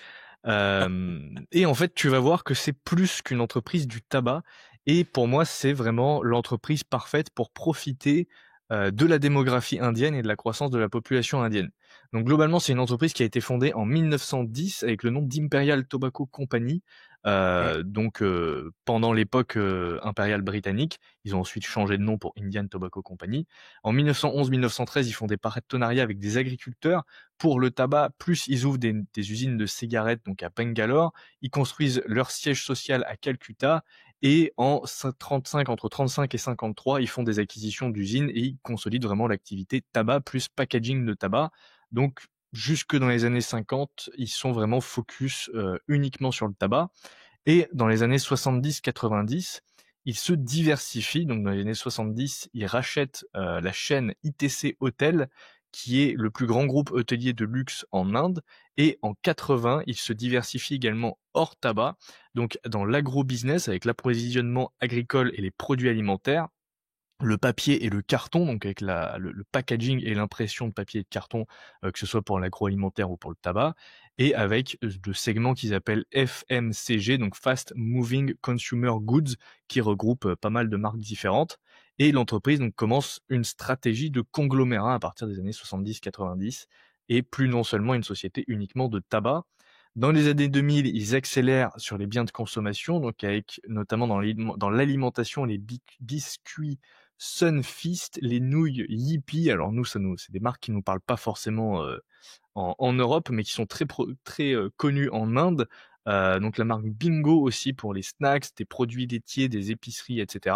Et en fait, tu vas voir que c'est plus qu'une entreprise du tabac. Et pour moi, c'est vraiment l'entreprise parfaite pour profiter de la démographie indienne et de la croissance de la population indienne. Donc globalement, c'est une entreprise qui a été fondée en 1910 avec le nom d'Imperial Tobacco Company. Ouais. Pendant l'époque impériale britannique, ils ont ensuite changé de nom pour Indian Tobacco Company. En 1911-1913, ils font des partenariats avec des agriculteurs pour le tabac, plus ils ouvrent des usines de cigarettes donc à Bangalore, ils construisent leur siège social à Calcutta et en 35, entre 35 et 53, ils font des acquisitions d'usines et ils consolident vraiment l'activité tabac plus packaging de tabac. Donc jusque dans les années 50, ils sont vraiment focus uniquement sur le tabac. Et dans les années 70-90, ils se diversifient. Donc dans les années 70, ils rachètent la chaîne ITC Hotel, qui est le plus grand groupe hôtelier de luxe en Inde. Et en 80, ils se diversifient également hors tabac, donc dans l'agro-business avec l'approvisionnement agricole et les produits alimentaires, le papier et le carton, donc avec le packaging et l'impression de papier et de carton, que ce soit pour l'agroalimentaire ou pour le tabac, et avec de segments qu'ils appellent FMCG, donc Fast Moving Consumer Goods, qui regroupe pas mal de marques différentes. Et l'entreprise donc commence une stratégie de conglomérat à partir des années 70-90, et plus non seulement une société uniquement de tabac. Dans les années 2000, ils accélèrent sur les biens de consommation, donc avec notamment dans l'alimentation, les biscuits Sunfeast, les nouilles Yippee. Alors nous, c'est des marques qui nous parlent pas forcément en Europe, mais qui sont très connues en Inde. Donc la marque Bingo aussi pour les snacks, des produits laitiers, des épiceries, etc.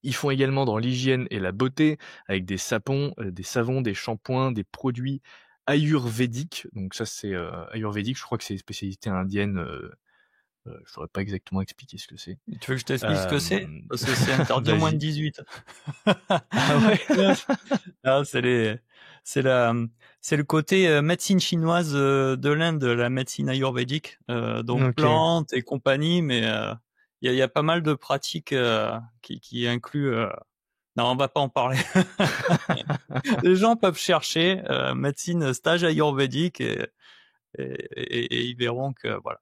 Ils font également dans l'hygiène et la beauté, avec des savons, des shampoings, des produits ayurvédiques. Donc ça, c'est ayurvédique. Je crois que c'est une spécialité indienne. Je saurais pas exactement expliquer ce que c'est. Tu veux que je t'explique ce que Euh, c'est? Parce que c'est interdit au moins de Vas-y. 18. Ah ouais. Ah, c'est la, c'est le côté médecine chinoise de l'Inde, la médecine ayurvédique, donc Ok. plantes et compagnie, mais il y a pas mal de pratiques qui incluent. Non, on va pas en parler. Les gens peuvent chercher médecine stage ayurvédique et ils verront que voilà.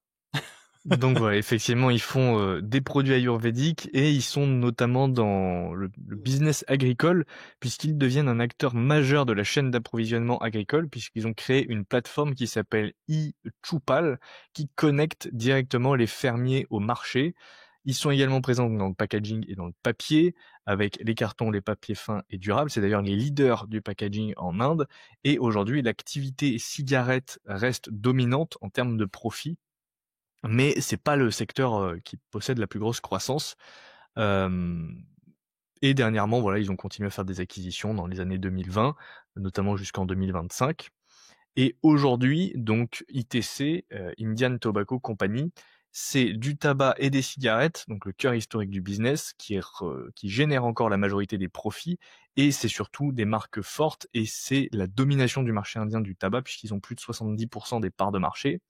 Donc voilà, effectivement, ils font des produits ayurvédiques et ils sont notamment dans le business agricole puisqu'ils deviennent un acteur majeur de la chaîne d'approvisionnement agricole puisqu'ils ont créé une plateforme qui s'appelle e-Choupal qui connecte directement les fermiers au marché. Ils sont également présents dans le packaging et dans le papier avec les cartons, les papiers fins et durables. C'est d'ailleurs les leaders du packaging en Inde et aujourd'hui l'activité cigarette reste dominante en termes de profit, mais c'est pas le secteur qui possède la plus grosse croissance. Hem Et dernièrement, voilà, ils ont continué à faire des acquisitions dans les années 2020, notamment jusqu'en 2025. Et aujourd'hui, donc ITC, Indian Tobacco Company, c'est du tabac et des cigarettes, donc le cœur historique du business, qui génère encore la majorité des profits, et c'est surtout des marques fortes, et c'est la domination du marché indien du tabac, puisqu'ils ont plus de 70% des parts de marché.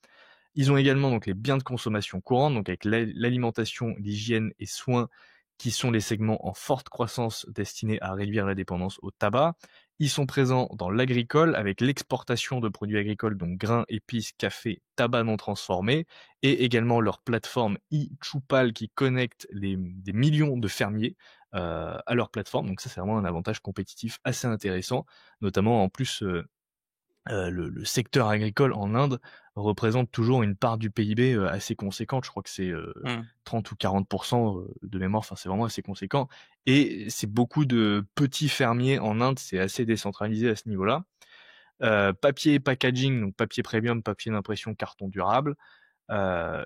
Ils ont également donc les biens de consommation courante, donc avec l'alimentation, l'hygiène et soins, qui sont les segments en forte croissance destinés à réduire la dépendance au tabac. Ils sont présents dans l'agricole avec l'exportation de produits agricoles, donc grains, épices, café, tabac non transformé, et également leur plateforme e-Choupal qui connecte des millions de fermiers à leur plateforme. Donc ça, c'est vraiment un avantage compétitif assez intéressant, notamment en plus le secteur agricole en Inde représente toujours une part du PIB assez conséquente. Je crois que c'est Hmm. 30 ou 40 de mémoire. Enfin, c'est vraiment assez conséquent. Et c'est beaucoup de petits fermiers en Inde. C'est assez décentralisé à ce niveau-là. Papier et packaging, donc papier premium, papier d'impression, carton durable.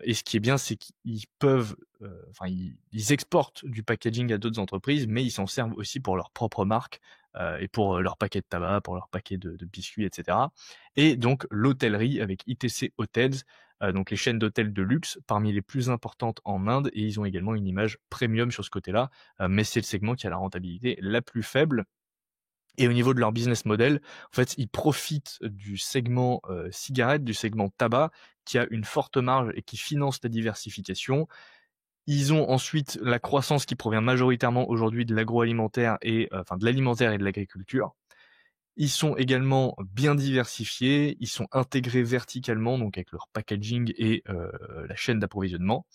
Et ce qui est bien, c'est qu'ils peuvent, enfin ils exportent du packaging à d'autres entreprises, mais ils s'en servent aussi pour leur propre marque, et pour, leur paquet de tabac, pour leur paquet de biscuits et cetera. Et donc l'hôtellerie avec ITC Hotels, donc les chaînes d'hôtels de luxe parmi les plus importantes en Inde, et ils ont également une image premium sur ce côté-là, mais c'est le segment qui a la rentabilité la plus faible. Et au niveau de leur business model, en fait, ils profitent du segment, cigarette, du segment tabac, qui a une forte marge et qui finance la diversification. Ils ont ensuite la croissance qui provient majoritairement aujourd'hui de l'agroalimentaire et enfin de l'alimentaire et de l'agriculture. Ils sont également bien diversifiés, ils sont intégrés verticalement, donc avec leur packaging et la chaîne d'approvisionnement.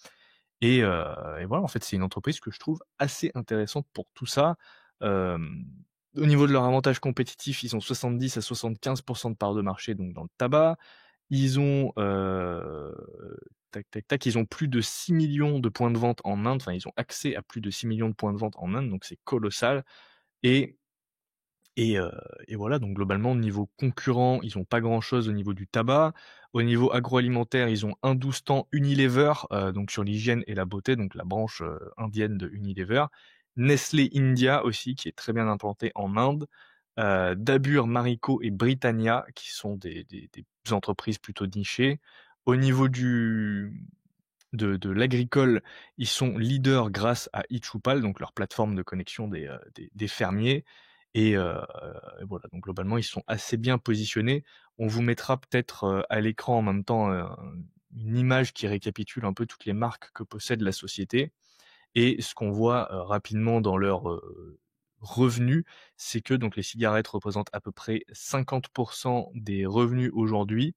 Et voilà, en fait, c'est une entreprise que je trouve assez intéressante pour tout ça. Hem, Au niveau de leur avantage compétitif, ils ont 70 à 75% de part de marché, donc dans le tabac. Ils ont, tac, tac, tac, ils ont plus de 6 millions de points de vente en Inde, enfin, ils ont accès à plus de 6 millions de points de vente en Inde, donc c'est colossal. Et et heu et voilà, donc globalement, au niveau concurrent, ils ont pas grand-chose au niveau du tabac. Au niveau agroalimentaire, ils ont Hindustan Unilever, donc sur l'hygiène et la beauté, donc la branche, indienne de Unilever. Nestlé India aussi, qui est très bien implanté en Inde. Dabur, Marico et Britannia, qui sont des entreprises plutôt nichées. Au niveau de l'agricole, ils sont leaders grâce à iChoupal, donc leur plateforme de connexion des fermiers. Et voilà, donc globalement, ils sont assez bien positionnés. On vous mettra peut-être à l'écran en même temps une image qui récapitule un peu toutes les marques que possède la société. Et ce qu'on voit rapidement dans leurs revenus, c'est que donc les cigarettes représentent à peu près 50% des revenus aujourd'hui,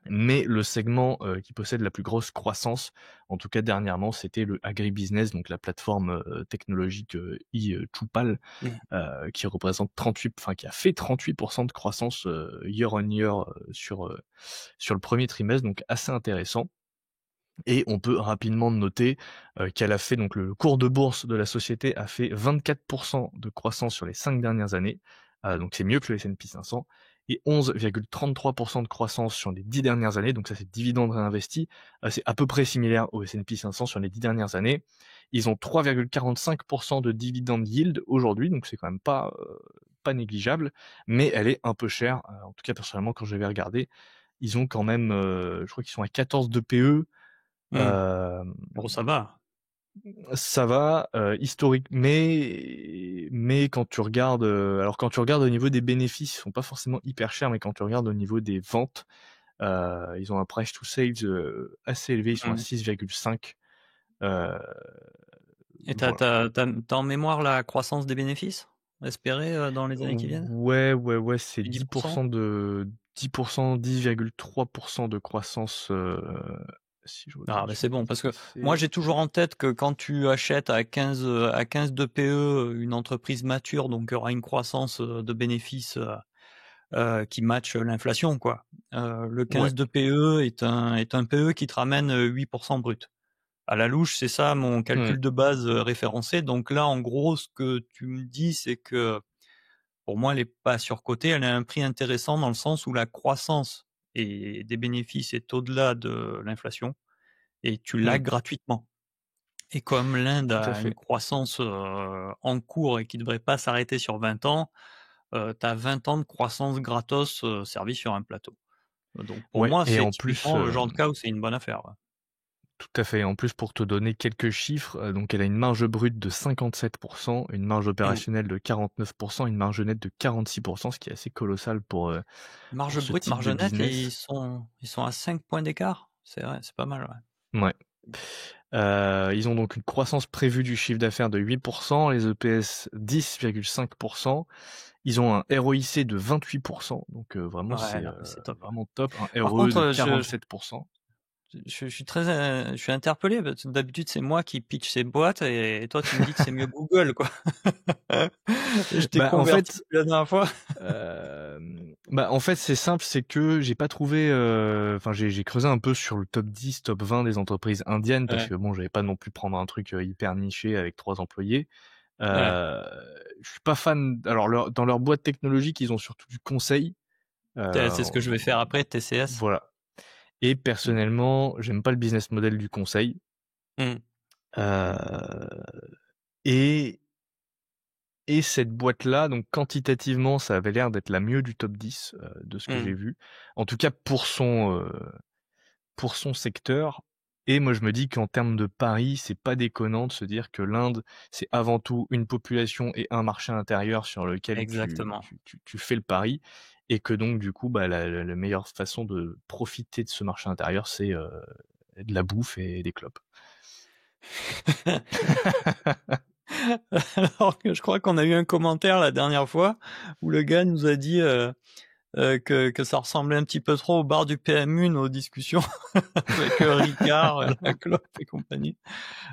mais le segment, qui possède la plus grosse croissance, en tout cas dernièrement, c'était le agribusiness, donc la plateforme, technologique, iChoupal, Mmh. qui représente 38, enfin qui a fait 38% de croissance, year on year, sur le premier trimestre, donc assez intéressant. Et on peut rapidement noter, qu'elle a fait donc le cours de bourse de la société a fait 24% de croissance sur les 5 dernières années, donc c'est mieux que le S&P 500, et 11,33% de croissance sur les 10 dernières années, donc ça c'est dividendes réinvestis, c'est à peu près similaire au S&P 500 sur les 10 dernières années. Ils ont 3,45% de dividende yield aujourd'hui, donc c'est quand même pas négligeable, mais elle est un peu chère, en tout cas personnellement quand j'avais regardé, ils ont quand même, je crois qu'ils sont à 14 de PE. Mmh. Hem, Bon, ça va. Ça va, historique, mais quand tu regardes, alors quand tu regardes au niveau des bénéfices, ils sont pas forcément hyper chers, mais quand tu regardes au niveau des ventes, ils ont un price to sales, assez élevé, ils sont à Mmh. 6,5. Heu, Et voilà. tu en mémoire la croissance des bénéfices espérés, dans les années qui viennent? Ouais, ouais, ouais, c'est Du 10%? 10%, de croissance, si je Ah retourne bah, sur c'est le bon parce que moi IPC. j'ai toujours en tête que quand tu achètes à 15 de PE une entreprise mature, donc qui aura une croissance, de bénéfices, qui matche l'inflation quoi. Le Ouais. 15 de PE est un PE qui te ramène, 8% brut. À la louche, c'est ça mon Mmh. calcul de base, référencé. Donc là, en gros, ce que tu me dis, c'est que pour moi, elle est pas surcotée, elle a un prix intéressant dans le sens où la croissance et des bénéfices est au-delà de l'inflation et tu l'as Mmh. gratuitement. Et comme l'Inde Tout à a une fait. croissance, en cours et qui devrait pas s'arrêter sur 20 ans, tu as 20 ans de croissance gratos, servie sur un plateau. Donc pour Ouais, moi, et c'est en plus, typiquement le genre de cas où c'est une bonne affaire, ouais. tout à fait. En plus, pour te donner quelques chiffres, donc elle a une marge brute de 57, une marge Mmh. opérationnelle de 49, une marge nette de 46, ce qui est assez colossal pour Marge ce brute, type marge de nette, business. ils sont à 5 points d'écart? C'est vrai, c'est pas mal, ouais. Ouais. Ils ont donc une croissance prévue du chiffre d'affaires de 8, les EPS 10,5. Ils ont un ROIC de 28, donc vraiment Ouais, c'est, non, mais c'est top. vraiment top. Un Par ROE contre, de 47. je suis très, je suis interpellé parce que d'habitude, c'est moi qui pitch ces boîtes et toi, tu me dis que c'est mieux Google, quoi. Je t'ai Bah, en converti fait, depuis la dernière fois. En fait, c'est simple, c'est que j'ai pas trouvé, enfin, j'ai creusé un peu sur le top 10, top 20 des entreprises indiennes parce Ouais, que bon, j'avais pas non plus prendre un truc, hyper niché avec 3 employés. ouais. Heu, je suis pas fan, alors dans leur boîte technologique, ils ont surtout du conseil, C'est ce que je vais faire après, TCS. voilà. Et personnellement, j'aime pas le business model du conseil. Mmh. Heu et et cette boîte-là, donc quantitativement, ça avait l'air d'être la mieux du top 10, de ce que j'ai Mmh. vu. En tout cas pour son secteur. Et moi je me dis qu'en termes de pari, c'est pas déconnant de se dire que l'Inde, c'est avant tout une population et un marché intérieur sur lequel Exactement. tu fais le pari, et que donc du coup, bah, la meilleure façon de profiter de ce marché intérieur, c'est, de la bouffe et des clopes. Alors que je crois qu'on a eu un commentaire la dernière fois où le gars nous a dit, que ça ressemblait un petit peu trop au bar du PMU, nos discussions avec, Ricard, la clope et compagnie.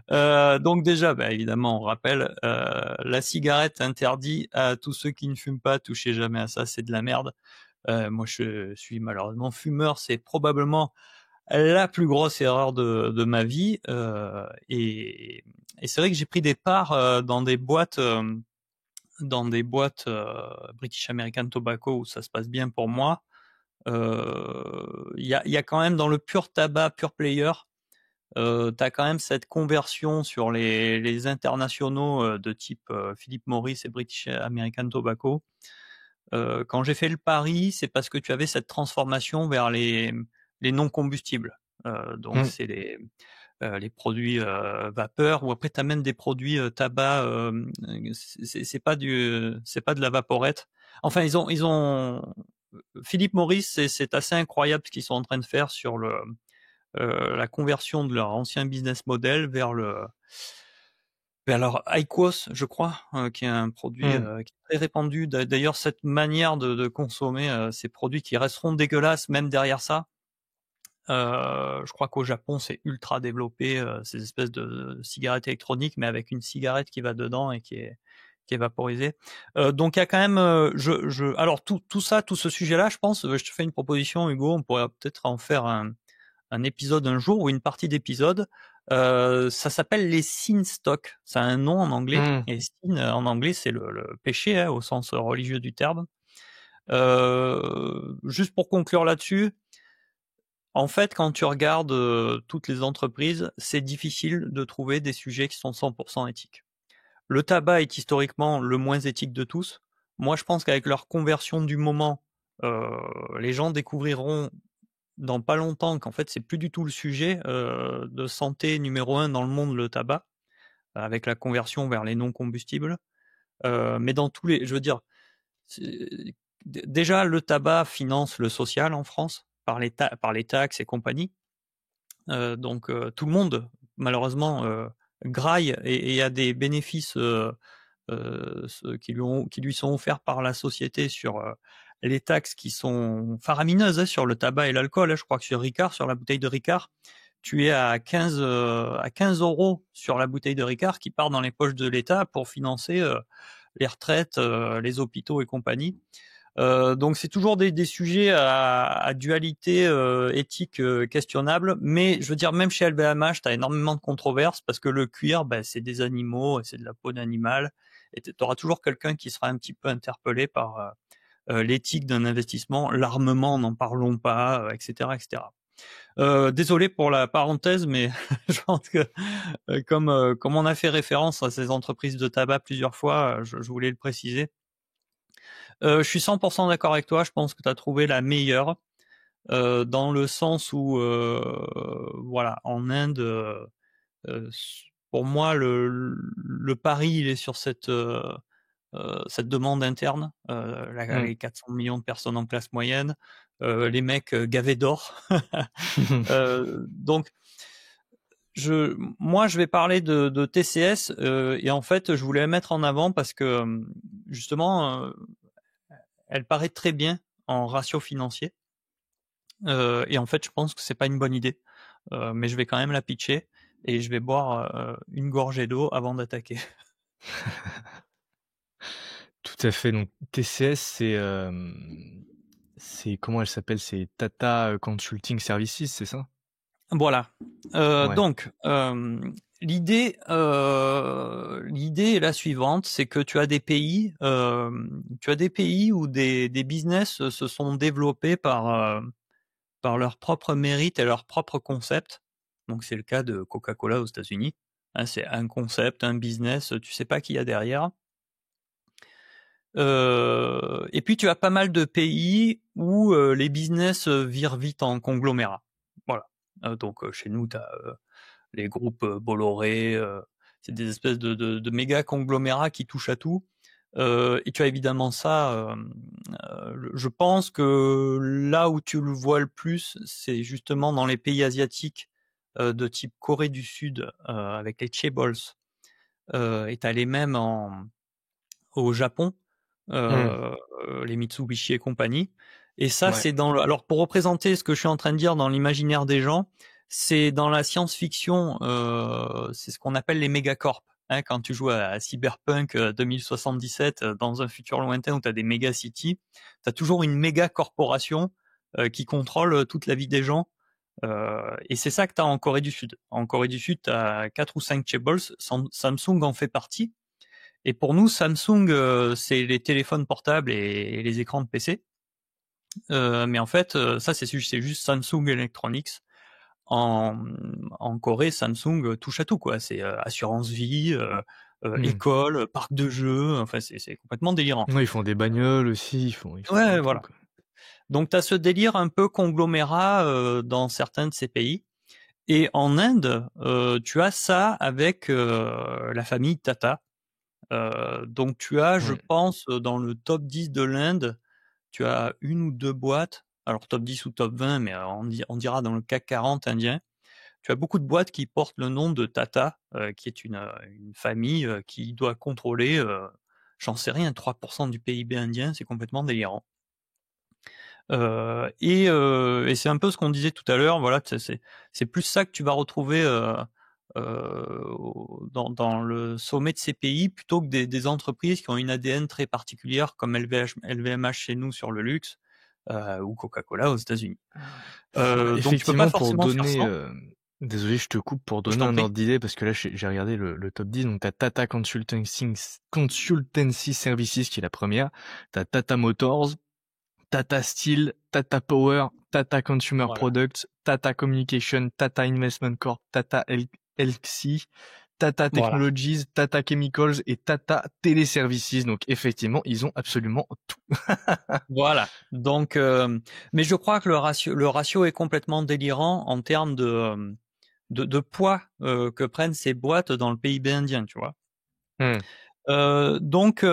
Donc déjà, bah, évidemment, on rappelle, la cigarette interdit à tous ceux qui ne fument pas, touchez jamais à ça, c'est de la merde. Moi, je suis malheureusement fumeur, c'est probablement la plus grosse erreur de ma vie. Et c'est vrai que j'ai pris des parts dans des boîtes British American Tobacco où ça se passe bien pour moi. Il y a quand même dans le pur tabac, pur player, t'as quand même cette conversion sur les internationaux de type Philip Morris et British American Tobacco. Quand j'ai fait le pari, c'est parce que tu avais cette transformation vers les non combustibles. Donc Mmh. c'est les produits vapeur, ou après tu as même des produits tabac. C'est pas de la vaporette. Enfin, ils ont Philip Morris, c'est assez incroyable ce qu'ils sont en train de faire sur la conversion de leur ancien business model vers leur IQOS, je crois, qui est un produit Mmh. qui est très répandu. D'ailleurs, cette manière de consommer ces produits qui resteront dégueulasses même derrière ça. Je crois qu'au Japon, c'est ultra développé, ces espèces de cigarettes électroniques, mais avec une cigarette qui va dedans et qui est vaporisée. Donc il y a quand même, alors tout ça, tout ce sujet-là, je pense, je te fais une proposition, Hugo, on pourrait peut-être en faire un épisode un jour ou une partie d'épisode. Ça s'appelle les sin stocks. Ça a un nom en anglais. Mmh. Et sin en anglais, c'est le péché au sens religieux du terme. Juste pour conclure là-dessus, en fait, quand tu regardes toutes les entreprises, c'est difficile de trouver des sujets qui sont 100% éthiques. Le tabac est historiquement le moins éthique de tous. Moi, je pense qu'avec leur conversion du moment, les gens découvriront dans pas longtemps qu'en fait, c'est plus du tout le sujet de santé numéro un dans le monde, le tabac, avec la conversion vers les non combustibles. Mais dans tous les, je veux dire, déjà le tabac finance le social en France par les taxes et compagnie. Donc tout le monde, malheureusement, graille et a des bénéfices qui lui sont offerts par la société sur les taxes qui sont faramineuses hein, sur le tabac et l'alcool. Hein. Je crois que sur Ricard, sur la bouteille de Ricard, tu es à 15 euros sur la bouteille de Ricard qui part dans les poches de l'État pour financer les retraites, les hôpitaux et compagnie. Donc c'est toujours des sujets à dualité éthique questionnable, mais je veux dire même chez LVMH, tu as énormément de controverses parce que le cuir, ben, c'est des animaux, c'est de la peau d'animal, et tu auras toujours quelqu'un qui sera un petit peu interpellé par l'éthique d'un investissement, l'armement, n'en parlons pas, etc., etc. Désolé pour la parenthèse, mais je pense que comme on a fait référence à ces entreprises de tabac plusieurs fois, je voulais le préciser. Je suis 100% d'accord avec toi. Je pense que tu as trouvé la meilleure dans le sens où, voilà, en Inde, pour moi, le pari, il est sur cette demande interne, Mmh. les 400 millions de personnes en classe moyenne, les mecs gavés d'or. Donc, moi, je vais parler de TCS et en fait, je voulais la mettre en avant parce que justement, elle paraît très bien en ratio financier. Et en fait, je pense que c'est pas une bonne idée. Mais je vais quand même la pitcher et je vais boire une gorgée d'eau avant d'attaquer. Tout à fait, donc TCS, c'est comment elle s'appelle? C'est Tata, Consulting Services, c'est ça? Voilà. Ouais. Donc, l'idée est la suivante, c'est que tu as des pays où des business se sont développés par leur propre mérite et leur propre concept. Donc c'est le cas de Coca-Cola aux États-Unis. Hein, c'est un concept, un business, tu sais pas qui y a derrière. Et puis tu as pas mal de pays où les business virent vite en conglomérat. Voilà. Donc chez nous, tu as les groupes Bolloré, c'est des espèces de méga conglomérats qui touchent à tout. Et tu as évidemment ça. Je pense que là où tu le vois le plus, c'est justement dans les pays asiatiques de type Corée du Sud avec les chaebols. Et tu as les mêmes au Japon, Mmh. les Mitsubishi et compagnie. Et ça, Ouais. c'est dans le... Alors, pour représenter ce que je suis en train de dire dans l'imaginaire des gens, c'est dans la science-fiction, c'est ce qu'on appelle les mégacorps. Hein, quand tu joues à Cyberpunk 2077, dans un futur lointain où tu as des méga-cities, tu as toujours une méga-corporation qui contrôle toute la vie des gens. Et c'est ça que tu as en Corée du Sud. En Corée du Sud, tu as 4 ou 5 chaebols, Samsung en fait partie. Et pour nous, Samsung, c'est les téléphones portables et les écrans de PC. Mais en fait, ça, c'est juste Samsung Electronics. En, en Corée, Samsung touche à tout, quoi. C'est assurance vie, Mmh. école, parc de jeux. Enfin, c'est complètement délirant. Ouais, ils font des bagnoles aussi, ils font Ouais, de tout, voilà. quoi. Donc, tu as ce délire un peu conglomérat dans certains de ces pays. Et en Inde, tu as ça avec la famille Tata. Donc tu as, je Mmh. pense, dans le top 10 de l'Inde, tu as une ou deux boîtes, alors top 10 ou top 20, mais on dira dans le CAC 40 indien, tu as beaucoup de boîtes qui portent le nom de Tata, qui est une famille qui doit contrôler, j'en sais rien, 3% du PIB indien, c'est complètement délirant. Et c'est un peu ce qu'on disait tout à l'heure, voilà, c'est plus ça que tu vas retrouver dans le sommet de ces pays plutôt que des entreprises qui ont une ADN très particulière comme LVMH chez nous sur le luxe ou Coca-Cola aux États-Unis. Donc tu peux pas Effectivement, pour forcément faire donner, sans. désolé, je te coupe, pour Je donner t'en un prie. ordre d'idée, parce que là, j'ai regardé le top 10, donc tu as Tata Consultancy Services qui est la première, tu as Tata Motors, Tata Steel, Tata Power, Tata Consumer Voilà. Products, Tata Communication, Tata Investment Corp, Tata LC, Tata Voilà. Technologies, Tata Chemicals et Tata Teleservices. Donc effectivement, ils ont absolument tout. Voilà. Donc, mais je crois que le ratio est complètement délirant en termes de poids que prennent ces boîtes dans le PIB indien, tu vois. Hmm. Donc,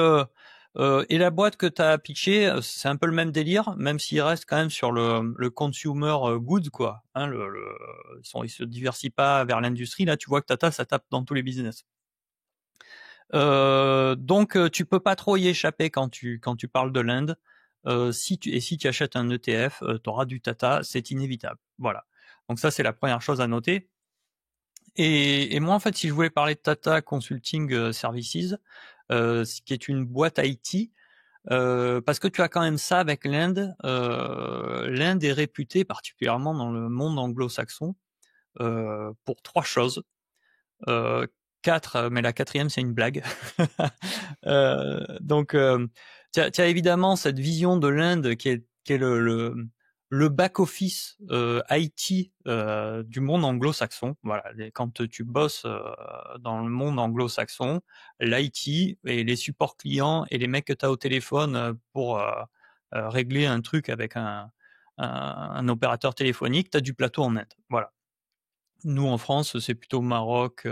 et la boîte que tu as pitchée, c'est un peu le même délire, même s'il reste quand même sur le consumer goods, quoi. Hein, ils se diversifient pas vers l'industrie. Là, tu vois que Tata, ça tape dans tous les business. Donc, tu peux pas trop y échapper quand tu parles de l'Inde. Si tu achètes un ETF, tu auras du Tata, c'est inévitable. Voilà. Donc ça, c'est la première chose à noter. Et moi, en fait, si je voulais parler de Tata Consulting Services, qui est une boîte IT, parce que tu as quand même ça avec l'Inde. L'Inde est réputée, particulièrement dans le monde anglo-saxon, pour trois choses. Euh, quatre, mais la quatrième, c'est une blague. Donc, tu as évidemment cette vision de l'Inde qui est le back-office IT du monde anglo-saxon. Voilà, quand tu bosses dans le monde anglo-saxon, l'IT et les supports clients et les mecs que tu as au téléphone pour régler un truc avec un opérateur téléphonique, tu as du plateau en Inde. Voilà. Nous, en France, c'est plutôt Maroc,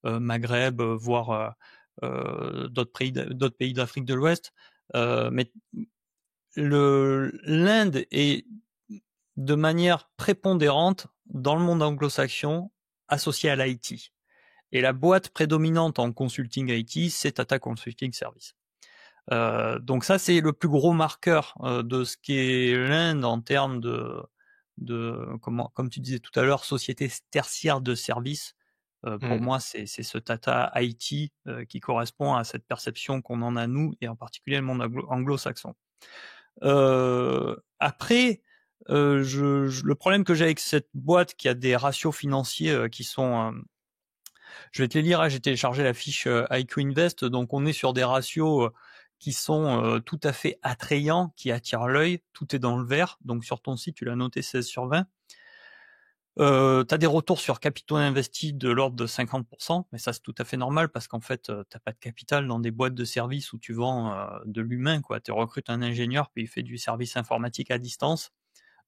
Maghreb, voire d'autres pays d'Afrique de l'Ouest. Mais l'Inde est de manière prépondérante dans le monde anglo-saxon associée à l'IT. Et la boîte prédominante en consulting IT, c'est Tata Consulting Service. Donc ça, c'est le plus gros marqueur de ce qu'est l'Inde en termes comme tu disais tout à l'heure, société tertiaire de services. Pour Hmm. moi, c'est ce Tata IT qui correspond à cette perception qu'on en a nous et en particulier le monde anglo-saxon. Après, le problème que j'ai avec cette boîte qui a des ratios financiers qui sont je vais te les lire, hein, j'ai téléchargé la fiche IQ Invest, donc on est sur des ratios qui sont tout à fait attrayants, qui attirent l'œil. Tout est dans le vert. Donc sur ton site, tu l'as noté 16/20. Tu as des retours sur capitaux investis de l'ordre de 50%, mais ça c'est tout à fait normal parce qu'en fait, t'as pas de capital dans des boîtes de services où tu vends de l'humain, quoi. Tu recrutes un ingénieur puis il fait du service informatique à distance.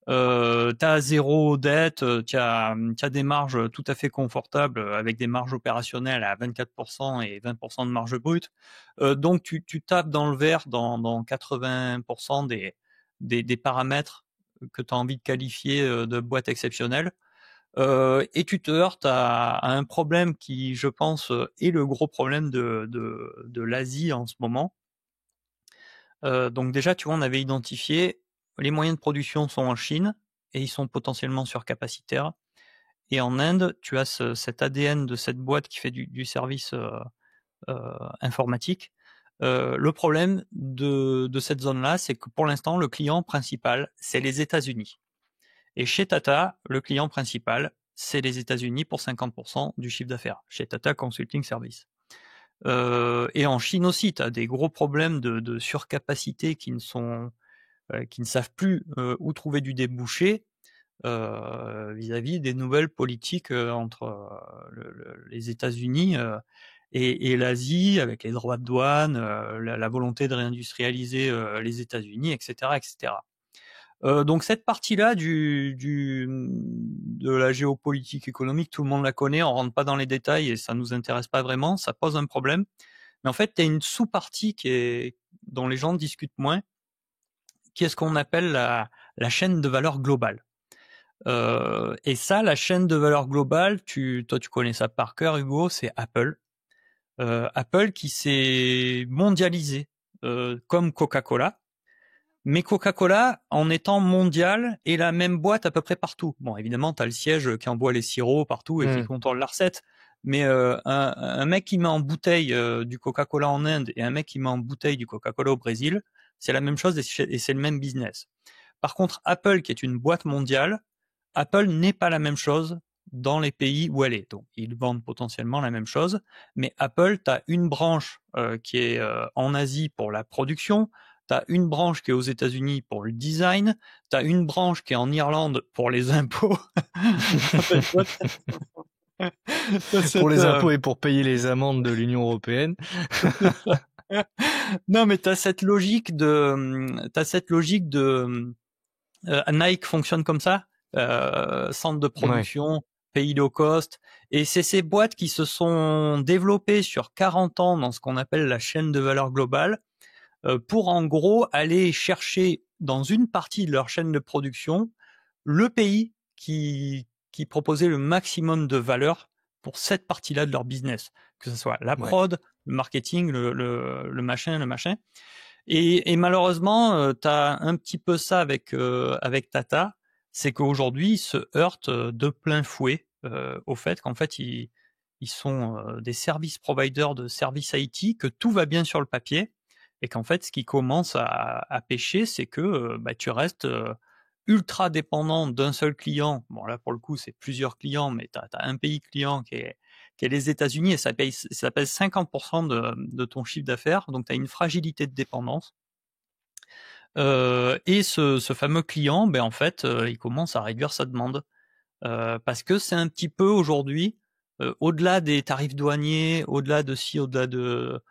T'as zéro dette, t'as des marges tout à fait confortables avec des marges opérationnelles à 24% et 20% de marge brute. Donc tu tapes dans le vert dans 80% des paramètres que tu as envie de qualifier de boîte exceptionnelle. Et tu te heurtes à un problème qui, je pense, est le gros problème de l'Asie en ce moment. Donc déjà, tu vois, on avait identifié les moyens de production sont en Chine et ils sont potentiellement surcapacitaires. Et en Inde, tu as cet ADN de cette boîte qui fait du service informatique. Le problème de cette zone-là, c'est que pour l'instant, le client principal, c'est les États-Unis. Et chez Tata, le client principal, c'est les États-Unis pour 50% du chiffre d'affaires, chez Tata Consulting Service. Et en Chine aussi, tu as des gros problèmes de surcapacité qui ne savent plus où trouver du débouché vis-à-vis des nouvelles politiques entre les États-Unis et l'Asie, avec les droits de douane, la volonté de réindustrialiser les États-Unis, etc., etc. Donc cette partie-là de la géopolitique économique, tout le monde la connaît, on rentre pas dans les détails et ça nous intéresse pas vraiment, ça pose un problème. Mais en fait, tu as une sous-partie dont les gens discutent moins, qui est ce qu'on appelle la chaîne de valeur globale. Et ça, la chaîne de valeur globale, toi tu connais ça par cœur, Hugo, c'est Apple. Apple qui s'est mondialisé comme Coca-Cola. Mais Coca-Cola, en étant mondial, est la même boîte à peu près partout. Bon, évidemment, tu as le siège qui envoie les sirops partout et qui contrôle la recette. Mais un mec qui met en bouteille du Coca-Cola en Inde et un mec qui met en bouteille du Coca-Cola au Brésil, c'est la même chose et c'est le même business. Par contre, Apple, qui est une boîte mondiale, Apple n'est pas la même chose dans les pays où elle est. Donc, ils vendent potentiellement la même chose, mais Apple, tu as une branche qui est en Asie pour la production, tu as une branche qui est aux États-Unis pour le design, tu as une branche qui est en Irlande pour les impôts. Pour les impôts et pour payer les amendes de l'Union européenne. Non, mais tu as cette logique de Nike fonctionne comme ça, centre de production, pays low cost, et c'est ces boîtes qui se sont développées sur 40 ans dans ce qu'on appelle la chaîne de valeur globale, pour en gros aller chercher dans une partie de leur chaîne de production le pays qui proposait le maximum de valeur pour cette partie-là de leur business, que ce soit la prod, le marketing, le machin. Et malheureusement, tu as un petit peu ça avec Tata, c'est qu'aujourd'hui, ils se heurtent de plein fouet au fait qu'en fait, ils sont des service providers de services IT, que tout va bien sur le papier, et qu'en fait, ce qui commence à pêcher, c'est que tu restes ultra dépendant d'un seul client. Bon, là, pour le coup, c'est plusieurs clients, mais tu as un pays client qui est les États-Unis, et ça pèse 50% de ton chiffre d'affaires, donc tu as une fragilité de dépendance. Et ce fameux client, en fait, il commence à réduire sa demande. Parce que c'est un petit peu aujourd'hui, au-delà des tarifs douaniers, au-delà de ci, au-delà de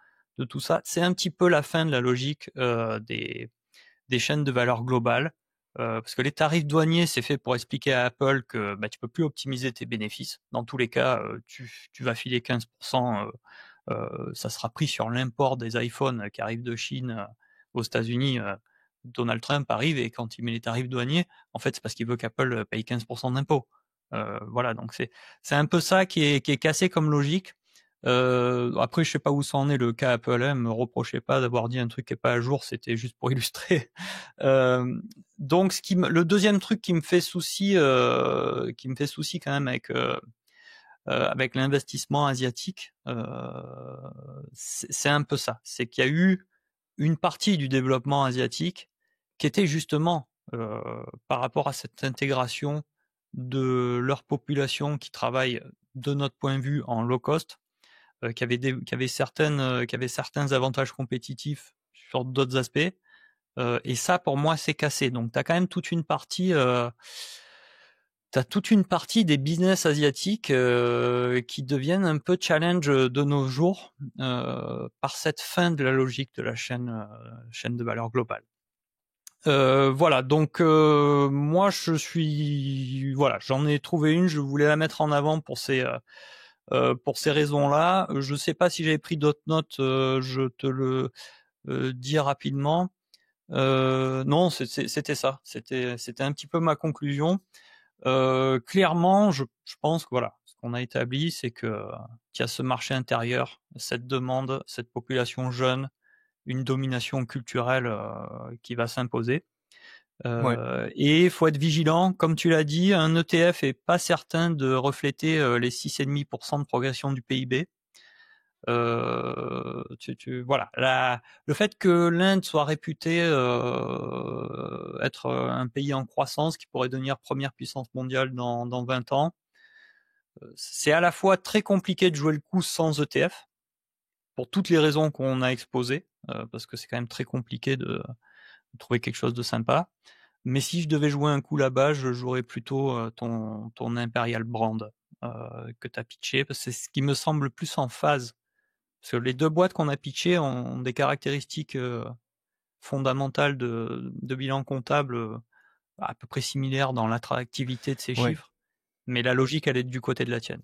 tout ça, c'est un petit peu la fin de la logique des chaînes de valeur globales. Parce que les tarifs douaniers, c'est fait pour expliquer à Apple que tu peux plus optimiser tes bénéfices. Dans tous les cas, tu vas filer 15%, ça sera pris sur l'import des iPhones qui arrivent de Chine aux États-Unis. Donald Trump arrive et quand il met les tarifs douaniers, en fait, c'est parce qu'il veut qu'Apple paye 15% d'impôts. Voilà, donc c'est un peu ça qui est cassé comme logique. Après, je sais pas où ça en est le cas Apple, hein, me reprochez pas d'avoir dit un truc qui est pas à jour, c'était juste pour illustrer. Donc, le deuxième truc qui me fait souci quand même avec l'investissement asiatique, c'est un peu ça. C'est qu'il y a eu une partie du développement asiatique qui était justement par rapport à cette intégration de leur population qui travaille de notre point de vue en low cost, qui avait certains avantages compétitifs sur d'autres aspects. Et ça, pour moi, c'est cassé. Donc, tu as quand même toute une partie des business asiatiques qui deviennent un peu challenge de nos jours par cette fin de la logique de la chaîne de valeur globale. Voilà, donc moi j'en ai trouvé une, je voulais la mettre en avant pour ces raisons-là. Je sais pas si j'avais pris d'autres notes, je te le dis rapidement. Non, c'était ça, c'était un petit peu ma conclusion. Clairement, je pense que voilà, ce qu'on a établi, c'est que qu'il y a ce marché intérieur, cette demande, cette population jeune, une domination culturelle qui va s'imposer. Ouais. Et il faut être vigilant, comme tu l'as dit, un ETF est pas certain de refléter les 6,5% de progression du PIB. Voilà, le fait que l'Inde soit réputée être un pays en croissance qui pourrait devenir première puissance mondiale dans 20 ans, c'est à la fois très compliqué de jouer le coup sans ETF, pour toutes les raisons qu'on a exposées, parce que c'est quand même très compliqué de trouver quelque chose de sympa. Mais si je devais jouer un coup là-bas, je jouerais plutôt ton Imperial Brand que tu as pitché, parce que c'est ce qui me semble le plus en phase. Parce que les deux boîtes qu'on a pitchées ont des caractéristiques fondamentales de bilan comptable à peu près similaires dans l'attractivité de ces Ouais. chiffres, mais la logique, elle est du côté de la tienne.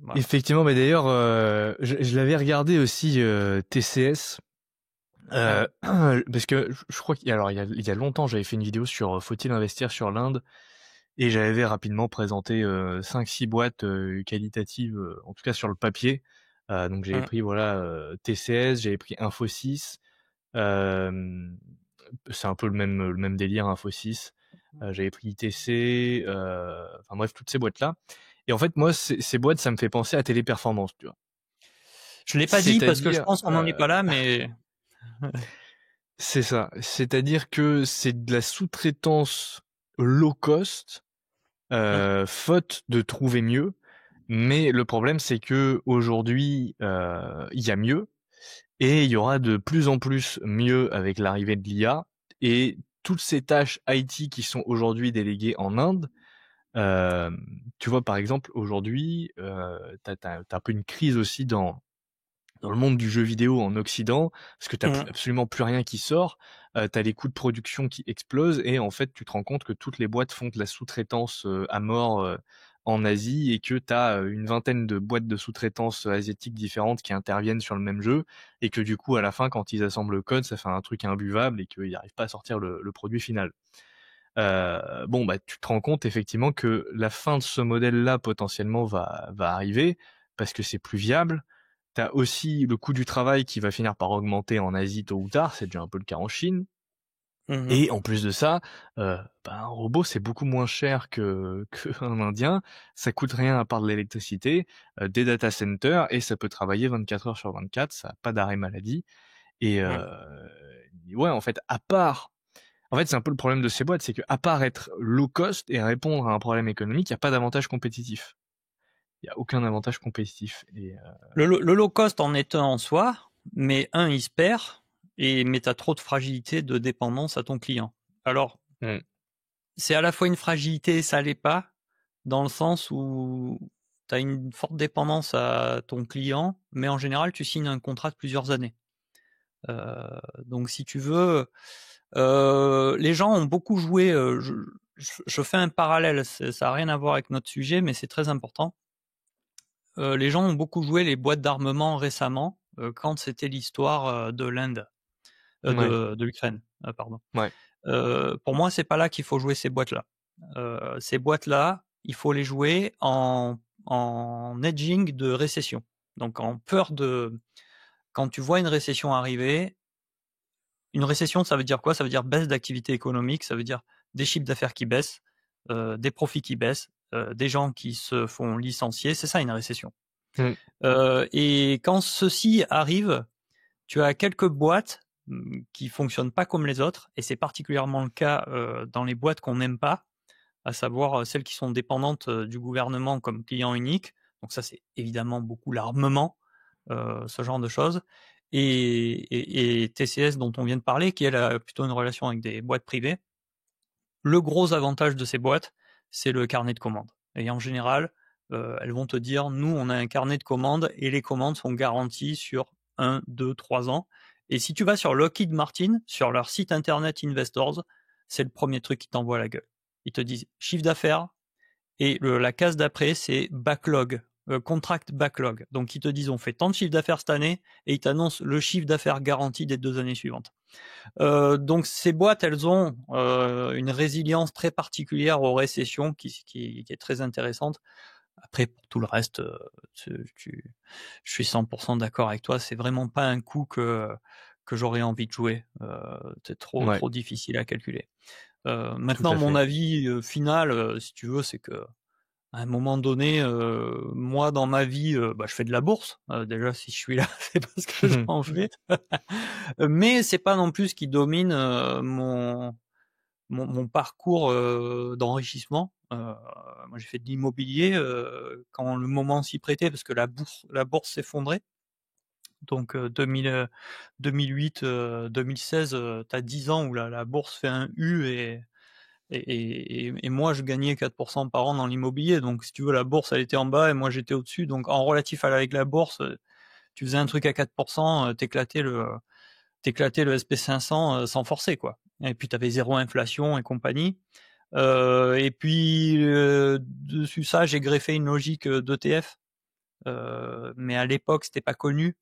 Voilà. Effectivement, mais d'ailleurs, je l'avais regardé aussi TCS. Parce que je crois qu'il y a, il y a longtemps, j'avais fait une vidéo sur faut-il investir sur l'Inde et j'avais rapidement présenté 5-6 boîtes qualitatives, en tout cas sur le papier. Donc j'avais pris voilà TCS, j'avais pris Infosys. Euh, c'est un peu le même délire Infosys. J'avais pris ITC. Enfin bref, toutes ces boîtes là. Et en fait, moi, ces boîtes, ça me fait penser à Téléperformance, tu vois. Je l'ai pas dit parce que je C'est-à-dire, pense qu'on n'en est pas là, mais c'est ça. C'est-à-dire que c'est de la sous-traitance low cost, faute de trouver mieux. Mais le problème, c'est que aujourd'hui, il y a mieux et il y aura de plus en plus mieux avec l'arrivée de l'IA et toutes ces tâches IT qui sont aujourd'hui déléguées en Inde. Tu vois, par exemple, aujourd'hui, t'as un peu une crise aussi dans le monde du jeu vidéo en Occident, parce que t'as absolument plus rien qui sort, t'as les coûts de production qui explosent, et en fait, tu te rends compte que toutes les boîtes font de la sous-traitance à mort en Asie, et que t'as une vingtaine de boîtes de sous-traitance asiatiques différentes qui interviennent sur le même jeu, et que du coup, à la fin, quand ils assemblent le code, ça fait un truc imbuvable, et qu'ils n'arrivent pas à sortir le produit final. Bon, bah, tu te rends compte effectivement que la fin de ce modèle-là potentiellement va arriver, parce que c'est plus viable. T'as aussi le coût du travail qui va finir par augmenter en Asie tôt ou tard, c'est déjà un peu le cas en Chine. Et en plus de ça, un robot c'est beaucoup moins cher que qu'un Indien, ça coûte rien à part de l'électricité, des data centers, et ça peut travailler 24 heures sur 24, ça a pas d'arrêt maladie. Et ouais, en fait, c'est un peu le problème de ces boîtes, c'est que à part être low cost et répondre à un problème économique, il n'y a pas d'avantage compétitif. Il n'y a aucun avantage compétitif. Et le low cost en est un en soi, mais il se perd, mais tu as trop de fragilité, de dépendance à ton client. Alors, c'est à la fois une fragilité et ça l'est pas, dans le sens où tu as une forte dépendance à ton client, mais en général, tu signes un contrat de plusieurs années. Donc, si tu veux, les gens ont beaucoup joué. Je fais un parallèle, ça n'a rien à voir avec notre sujet, mais c'est très important. Les gens ont beaucoup joué les boîtes d'armement récemment, quand c'était l'histoire de l'Inde, de l'Ukraine, pardon. Ouais. Pour moi, c'est pas là qu'il faut jouer ces boîtes-là. Ces boîtes-là, il faut les jouer en hedging de récession. Donc en peur de, quand tu vois une récession arriver, une récession, ça veut dire quoi? Ça veut dire baisse d'activité économique, ça veut dire des chiffres d'affaires qui baissent, des profits qui baissent, des gens qui se font licencier. C'est ça une récession. Et quand ceci arrive, tu as quelques boîtes qui fonctionnent pas comme les autres, et c'est particulièrement le cas dans les boîtes qu'on n'aime pas, à savoir celles qui sont dépendantes du gouvernement comme client unique. Donc ça, c'est évidemment beaucoup l'armement, ce genre de choses. et TCS dont on vient de parler, qui elle a plutôt une relation avec des boîtes privées. Le gros avantage de ces boîtes, c'est le carnet de commandes. Et en général, elles vont te dire, nous, on a un carnet de commandes et les commandes sont garanties sur 1, 2, 3 ans. Et si tu vas sur Lockheed Martin, sur leur site internet Investors, c'est le premier truc qui t'envoie la gueule. Ils te disent chiffre d'affaires et la case d'après, c'est backlog, contract backlog. Donc ils te disent on fait tant de chiffre d'affaires cette année et ils t'annoncent le chiffre d'affaires garanti des 2 années suivantes. Donc ces boîtes, elles ont une résilience très particulière aux récessions qui est très intéressante. Après, pour tout le reste, je suis 100% d'accord avec toi. C'est vraiment pas un coup que j'aurais envie de jouer. C'est Ouais. trop difficile à calculer. Maintenant, mon avis final, si tu veux, c'est que à un moment donné, moi dans ma vie, je fais de la bourse. Déjà, si je suis là, c'est parce que j'en fais. Mais c'est pas non plus ce qui domine mon parcours d'enrichissement. Moi, j'ai fait de l'immobilier quand le moment s'y prêtait, parce que la bourse s'effondrait. Donc 2008, 2016, tu as 10 ans où la bourse fait un U et moi je gagnais 4% par an dans l'immobilier. Donc si tu veux, la bourse elle était en bas et moi j'étais au-dessus. Donc en relatif avec la bourse, tu faisais un truc à 4%, t'éclatais le SP500 sans forcer, quoi. Et puis tu avais zéro inflation et compagnie. Et puis dessus ça, j'ai greffé une logique d'ETF, mais à l'époque c'était pas connu,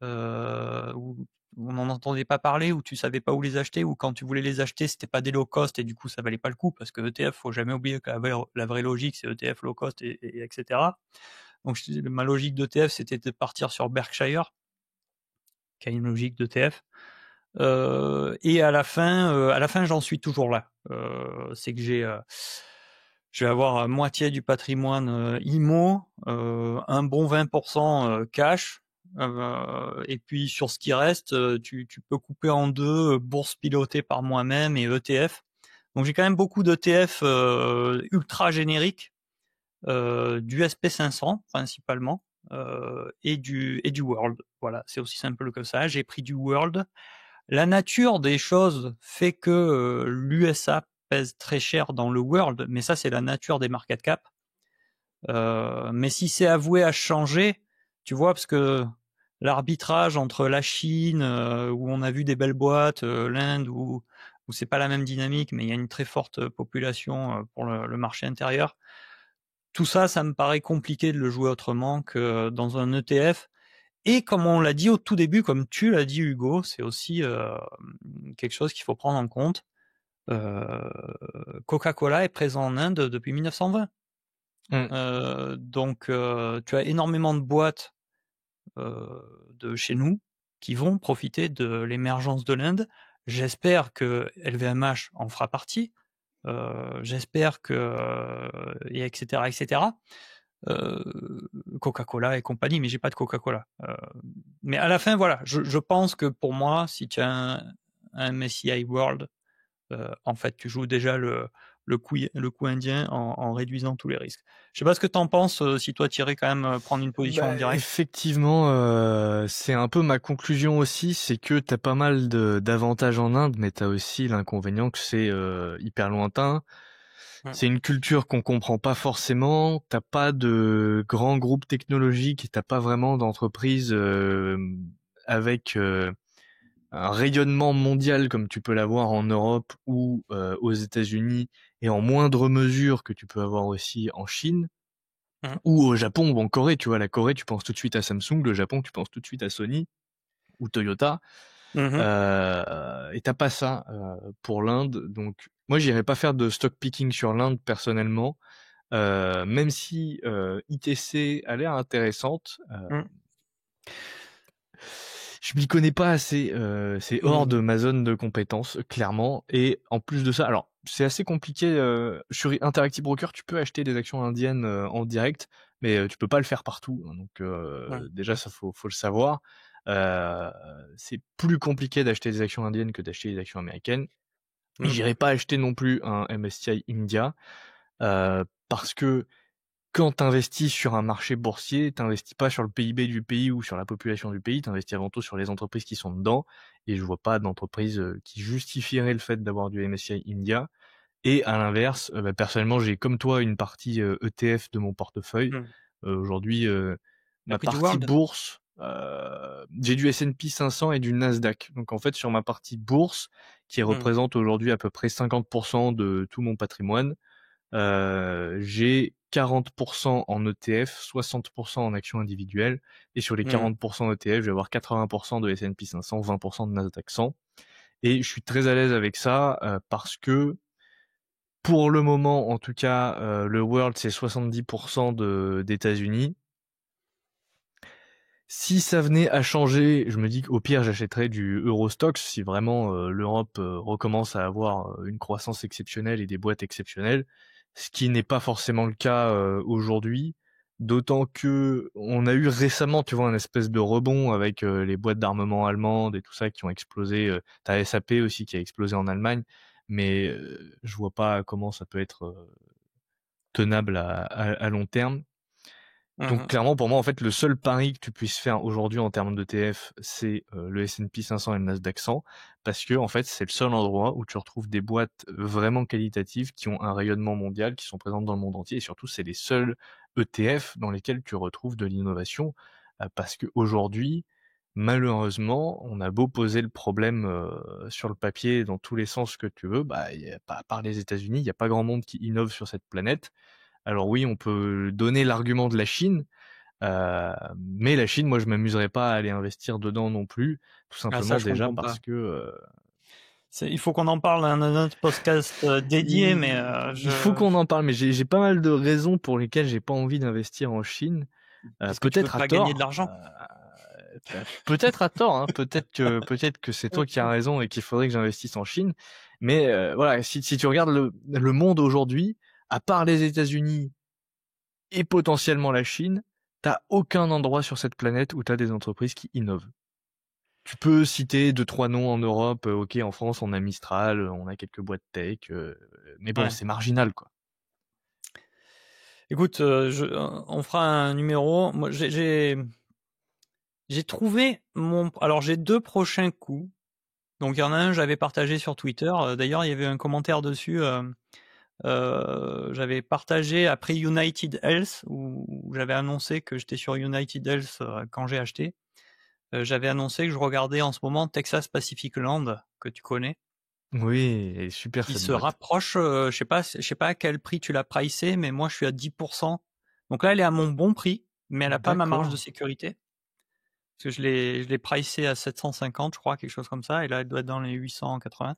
où on n'en entendait pas parler, où tu savais pas où les acheter, ou quand tu voulais les acheter, c'était pas des low cost et du coup ça valait pas le coup, parce que ETF, faut jamais oublier que la vraie logique c'est ETF low cost et etc. Donc ma logique d'ETF c'était de partir sur Berkshire, qui a une logique d'ETF. Et à la fin, j'en suis toujours là. C'est que je vais avoir moitié du patrimoine IMO, un bon 20% cash, et puis sur ce qui reste, tu peux couper en deux bourse pilotée par moi-même et ETF. Donc j'ai quand même beaucoup d'ETF ultra génériques, du SP500 principalement, et du World. Voilà, c'est aussi simple que ça. J'ai pris du World. La nature des choses fait que l'USA pèse très cher dans le world, mais ça c'est la nature des market cap. Mais si c'est avoué à changer, tu vois, parce que l'arbitrage entre la Chine, où on a vu des belles boîtes, l'Inde, où c'est pas la même dynamique, mais il y a une très forte population pour le marché intérieur. Tout ça, ça me paraît compliqué de le jouer autrement que dans un ETF. Et comme on l'a dit au tout début, comme tu l'as dit Hugo, c'est aussi quelque chose qu'il faut prendre en compte. Coca-Cola est présent en Inde depuis 1920. Donc tu as énormément de boîtes de chez nous qui vont profiter de l'émergence de l'Inde. J'espère que LVMH en fera partie. J'espère que et etc etc. Coca-Cola et compagnie, mais j'ai pas de Coca-Cola. Mais à la fin, voilà, je pense que pour moi, si tu as un MSCI World, en fait, tu joues déjà le coup indien en réduisant tous les risques. Je sais pas ce que tu en penses, si toi tu irais quand même prendre une position en direct. Effectivement, c'est un peu ma conclusion aussi, c'est que t'as pas mal d'avantages en Inde, mais t'as aussi l'inconvénient que c'est hyper lointain. C'est une culture qu'on comprend pas forcément. T'as pas de grands groupes technologiques et t'as pas vraiment d'entreprises avec un rayonnement mondial comme tu peux l'avoir en Europe ou aux États-Unis, et en moindre mesure que tu peux avoir aussi en Chine ou au Japon ou en Corée. Tu vois, la Corée, tu penses tout de suite à Samsung. Le Japon, tu penses tout de suite à Sony ou Toyota. Et t'as pas ça pour l'Inde. Donc moi, j'irais pas faire de stock picking sur l'Inde personnellement, même si ITC a l'air intéressante. Je m'y connais pas assez, c'est hors de ma zone de compétences, clairement. Et en plus de ça, alors c'est assez compliqué. Sur Interactive Broker, tu peux acheter des actions indiennes en direct, mais tu peux pas le faire partout. Hein. Donc déjà, ça faut le savoir. C'est plus compliqué d'acheter des actions indiennes que d'acheter des actions américaines. J'irai pas acheter non plus un MSCI India parce que quand tu investis sur un marché boursier, tu investis pas sur le PIB du pays ou sur la population du pays, tu investis avant tout sur les entreprises qui sont dedans. Et je vois pas d'entreprise qui justifierait le fait d'avoir du MSCI India. Et à l'inverse, personnellement, j'ai comme toi une partie ETF de mon portefeuille. Mmh. Aujourd'hui, Tu ma pris du partie World? bourse, j'ai du S&P 500 et du Nasdaq. Donc en fait, sur ma partie bourse, qui Mmh. représente aujourd'hui à peu près 50% de tout mon patrimoine, j'ai 40% en ETF, 60% en actions individuelles, et sur les Mmh. 40% ETF, je vais avoir 80% de S&P 500, 20% de Nasdaq 100. Et je suis très à l'aise avec ça parce que pour le moment, en tout cas, le World c'est 70% d'États-Unis. Si ça venait à changer, je me dis qu'au pire j'achèterais du Eurostoxx si vraiment l'Europe recommence à avoir une croissance exceptionnelle et des boîtes exceptionnelles, ce qui n'est pas forcément le cas aujourd'hui, d'autant que on a eu récemment, tu vois, un espèce de rebond avec les boîtes d'armement allemandes et tout ça qui ont explosé. T'as SAP aussi qui a explosé en Allemagne, mais je vois pas comment ça peut être tenable à long terme. Donc Mmh. clairement pour moi en fait le seul pari que tu puisses faire aujourd'hui en termes d'ETF c'est le S&P 500 et le Nasdaq 100 parce que en fait c'est le seul endroit où tu retrouves des boîtes vraiment qualitatives qui ont un rayonnement mondial, qui sont présentes dans le monde entier et surtout c'est les seuls ETF dans lesquels tu retrouves de l'innovation parce que aujourd'hui malheureusement on a beau poser le problème sur le papier dans tous les sens que tu veux, y a pas, à part les États-Unis, il n'y a pas grand monde qui innove sur cette planète. Alors oui, on peut donner l'argument de la Chine, mais la Chine, moi, je m'amuserais pas à aller investir dedans non plus, tout Ah ça, simplement je déjà comprends parce pas. que Il faut qu'on en parle dans un autre podcast dédié, mais il faut qu'on en parle. Mais j'ai pas mal de raisons pour lesquelles j'ai pas envie d'investir en Chine. parce que tu peux Peut-être à pas gagner de tort. l'argent. Peut-être à tort. Hein. Peut-être que c'est toi qui as raison et qu'il faudrait que j'investisse en Chine. Mais voilà, si tu regardes le monde aujourd'hui, à part les États-Unis et potentiellement la Chine, t'as aucun endroit sur cette planète où t'as des entreprises qui innovent. Tu peux citer 2-3 noms en Europe, ok, en France on a Mistral, on a quelques boîtes tech, mais bon, Ouais. c'est marginal quoi. Écoute, on fera un numéro. Moi, j'ai trouvé mon. Alors, j'ai 2 prochains coups. Donc, il y en a un, j'avais partagé sur Twitter. D'ailleurs, il y avait un commentaire dessus. J'avais partagé après United Health, où j'avais annoncé que j'étais sur United Health quand j'ai acheté. J'avais annoncé que je regardais en ce moment Texas Pacific Land, que tu connais, Oui, elle est super qui cette se boîte. rapproche. Je sais pas à quel prix tu l'as pricé, mais moi je suis à 10%. Donc là, elle est à mon bon prix, mais elle a pas ma marge de D'accord. sécurité. Parce que je l'ai pricé à 750, je crois, quelque chose comme ça, et là, elle doit être dans les 880.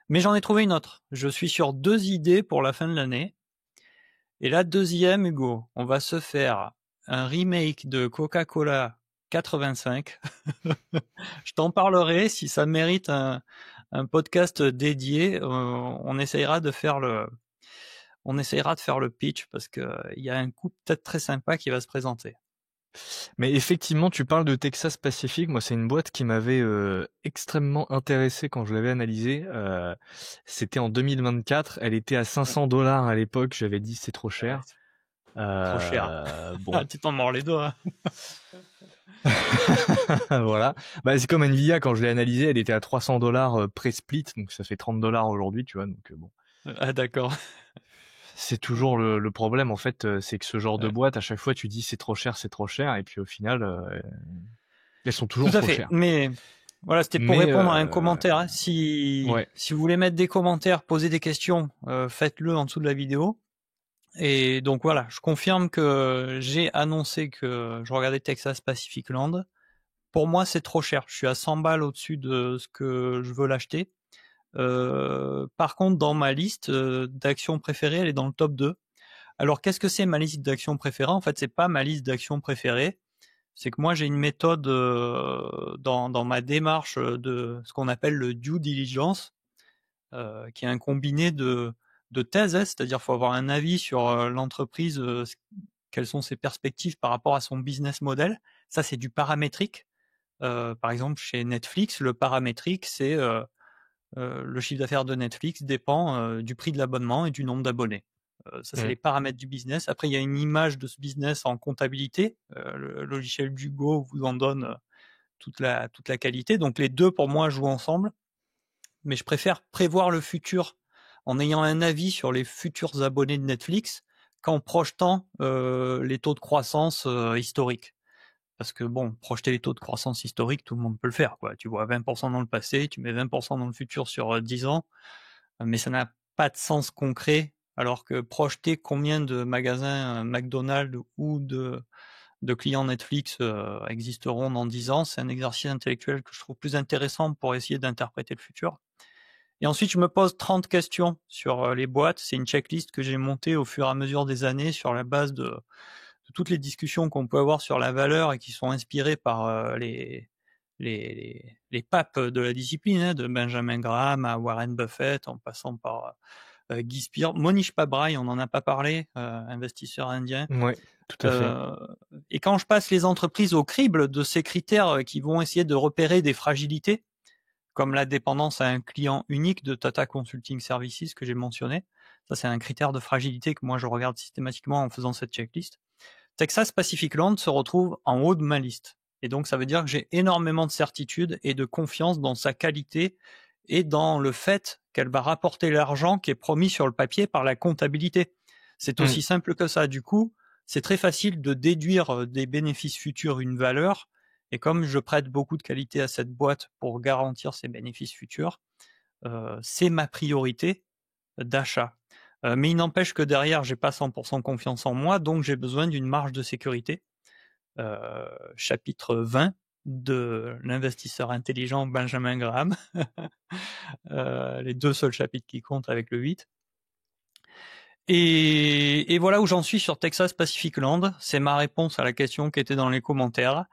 Mais j'en ai trouvé une autre. Je suis sur 2 idées pour la fin de l'année. Et la deuxième, Hugo, on va se faire un remake de Coca-Cola 85. Je t'en parlerai si ça mérite un podcast dédié. On essayera de faire le pitch parce que il y a un coup peut-être très sympa qui va se présenter. Mais effectivement, tu parles de Texas Pacific. Moi, c'est une boîte qui m'avait extrêmement intéressé quand je l'avais analysée. C'était en 2024. Elle était à $500 à l'époque. J'avais dit c'est trop Ouais, cher. trop cher. Bon, Tu t'en mords les doigts. voilà. C'est comme Nvidia quand je l'ai analysée, elle était à $300 pré-split, donc ça fait $30 aujourd'hui, tu vois. Donc bon. Ah d'accord. C'est toujours le problème en fait, c'est que ce genre de Ouais. boîte, à chaque fois tu dis c'est trop cher, et puis au final, elles sont Tout toujours à trop fait. chères. Mais voilà, c'était pour Mais répondre à un commentaire. Hein. ouais. Si vous voulez mettre des commentaires, poser des questions, faites-le en dessous de la vidéo. Et donc voilà, je confirme que j'ai annoncé que je regardais Texas Pacific Land. Pour moi, c'est trop cher. Je suis à 100 balles au-dessus de ce que je veux l'acheter. Par contre, dans ma liste d'actions préférées, elle est dans le top 2. Alors, qu'est-ce que c'est ma liste d'actions préférées? En fait, c'est pas ma liste d'actions préférées. C'est que moi, j'ai une méthode dans ma démarche de ce qu'on appelle le due diligence, qui est un combiné de thèses, hein, c'est-à-dire qu'il faut avoir un avis sur l'entreprise, quelles sont ses perspectives par rapport à son business model. Ça, c'est du paramétrique. Par exemple, chez Netflix, le paramétrique, c'est le chiffre d'affaires de Netflix dépend du prix de l'abonnement et du nombre d'abonnés. Ça, c'est les paramètres du business. Après, il y a une image de ce business en comptabilité. Le logiciel d'Hugo vous en donne toute la qualité. Donc, les deux, pour moi, jouent ensemble. Mais je préfère prévoir le futur en ayant un avis sur les futurs abonnés de Netflix qu'en projetant les taux de croissance historiques. Parce que bon, projeter les taux de croissance historiques, tout le monde peut le faire, quoi. Tu vois 20% dans le passé, tu mets 20% dans le futur sur 10 ans, mais ça n'a pas de sens concret, alors que projeter combien de magasins McDonald's ou de clients Netflix existeront dans 10 ans, c'est un exercice intellectuel que je trouve plus intéressant pour essayer d'interpréter le futur. Et ensuite, je me pose 30 questions sur les boîtes. C'est une checklist que j'ai montée au fur et à mesure des années sur la base de toutes les discussions qu'on peut avoir sur la valeur et qui sont inspirées par les papes de la discipline, hein, de Benjamin Graham à Warren Buffett, en passant par Guy Spear. Monish Pabrai, on n'en a pas parlé, investisseur indien. Ouais, tout à fait. Et quand je passe les entreprises au crible de ces critères qui vont essayer de repérer des fragilités, comme la dépendance à un client unique de Tata Consulting Services que j'ai mentionné, ça c'est un critère de fragilité que moi je regarde systématiquement en faisant cette checklist. Texas Pacific Land se retrouve en haut de ma liste. Et donc ça veut dire que j'ai énormément de certitude et de confiance dans sa qualité et dans le fait qu'elle va rapporter l'argent qui est promis sur le papier par la comptabilité. C'est aussi simple que ça. Du coup, c'est très facile de déduire des bénéfices futurs une valeur. Et comme je prête beaucoup de qualité à cette boîte pour garantir ses bénéfices futurs, c'est ma priorité d'achat. Mais il n'empêche que derrière, j'ai pas 100% confiance en moi, donc j'ai besoin d'une marge de sécurité. Chapitre 20 de l'investisseur intelligent Benjamin Graham. Les deux seuls chapitres qui comptent avec le 8. Et voilà où j'en suis sur Texas Pacific Land. C'est ma réponse à la question qui était dans les commentaires.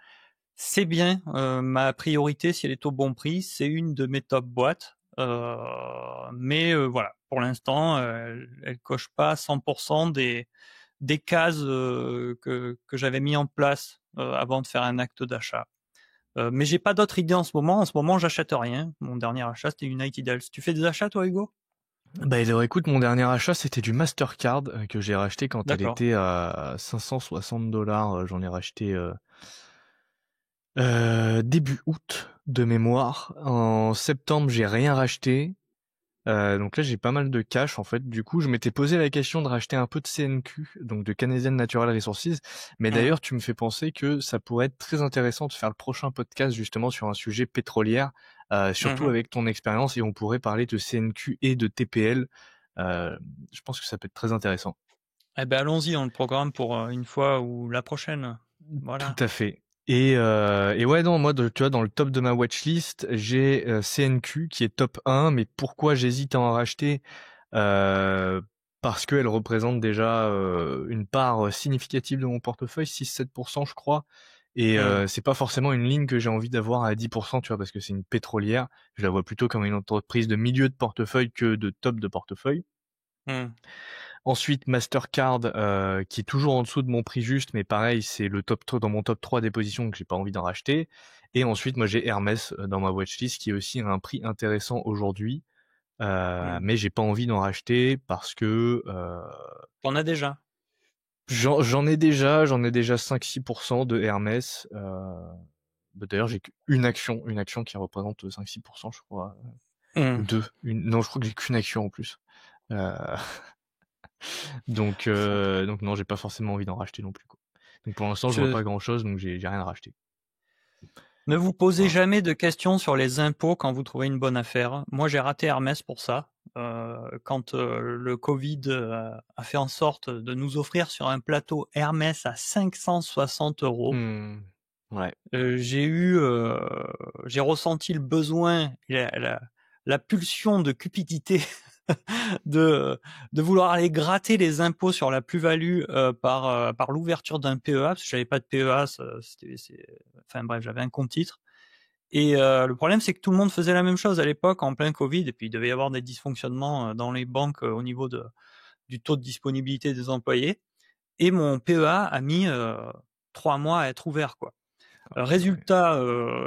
C'est bien, ma priorité, si elle est au bon prix, c'est une de mes top boîtes. Mais voilà, pour l'instant, elle coche pas 100% des cases que j'avais mis en place avant de faire un acte d'achat. Mais j'ai pas d'autres idées en ce moment. En ce moment, j'achète rien. Mon dernier achat, c'était United Health. Tu fais des achats, toi, Hugo? Bah, alors écoute, mon dernier achat, c'était du Mastercard que j'ai racheté quand elle D'accord. était à 560 $. J'en ai racheté début août de mémoire. En septembre, j'ai rien racheté. Donc là, j'ai pas mal de cash en fait. Du coup, je m'étais posé la question de racheter un peu de CNQ, donc de Canadian Natural Resources. Mais d'ailleurs, tu me fais penser que ça pourrait être très intéressant de faire le prochain podcast justement sur un sujet pétrolière, surtout avec ton expérience, et on pourrait parler de CNQ et de TPL. Je pense que ça peut être très intéressant. Eh ben allons-y, on le programme pour une fois ou la prochaine. Voilà. Tout à fait. Et ouais, non, moi, tu vois, dans le top de ma watchlist, j'ai CNQ qui est top 1, mais pourquoi j'hésite à en racheter? Parce qu'elle représente déjà une part significative de mon portefeuille, 6-7% je crois, et c'est pas forcément une ligne que j'ai envie d'avoir à 10%, tu vois, parce que c'est une pétrolière. Je la vois plutôt comme une entreprise de milieu de portefeuille que de top de portefeuille. Ensuite, Mastercard, qui est toujours en dessous de mon prix juste, mais pareil, c'est le dans mon top 3 des positions que j'ai pas envie d'en racheter. Et ensuite, moi, j'ai Hermès dans ma watchlist, qui est aussi un prix intéressant aujourd'hui, mais j'ai pas envie d'en racheter parce que T'en as déjà. j'en ai déjà 5-6% de Hermès. D'ailleurs, j'ai qu'une action, qui représente 5-6%, je crois. Ou deux. Non, je crois que j'ai qu'une action en plus. Donc non, j'ai pas forcément envie d'en racheter non plus, quoi. Donc pour l'instant, je vois pas grand chose, donc j'ai rien à racheter. Ne vous posez jamais de questions sur les impôts quand vous trouvez une bonne affaire. Moi, j'ai raté Hermès pour ça. Quand le Covid a fait en sorte de nous offrir sur un plateau Hermès à 560 €. Ouais. J'ai ressenti le besoin, la pulsion de cupidité de vouloir aller gratter les impôts sur la plus-value par l'ouverture d'un PEA, parce que j'avais pas de PEA, enfin bref, j'avais un compte titre. Et le problème, c'est que tout le monde faisait la même chose à l'époque, en plein Covid, et puis il devait y avoir des dysfonctionnements dans les banques au niveau du taux de disponibilité des employés. Et mon PEA a mis 3 mois à être ouvert, quoi. Ouais. Résultat,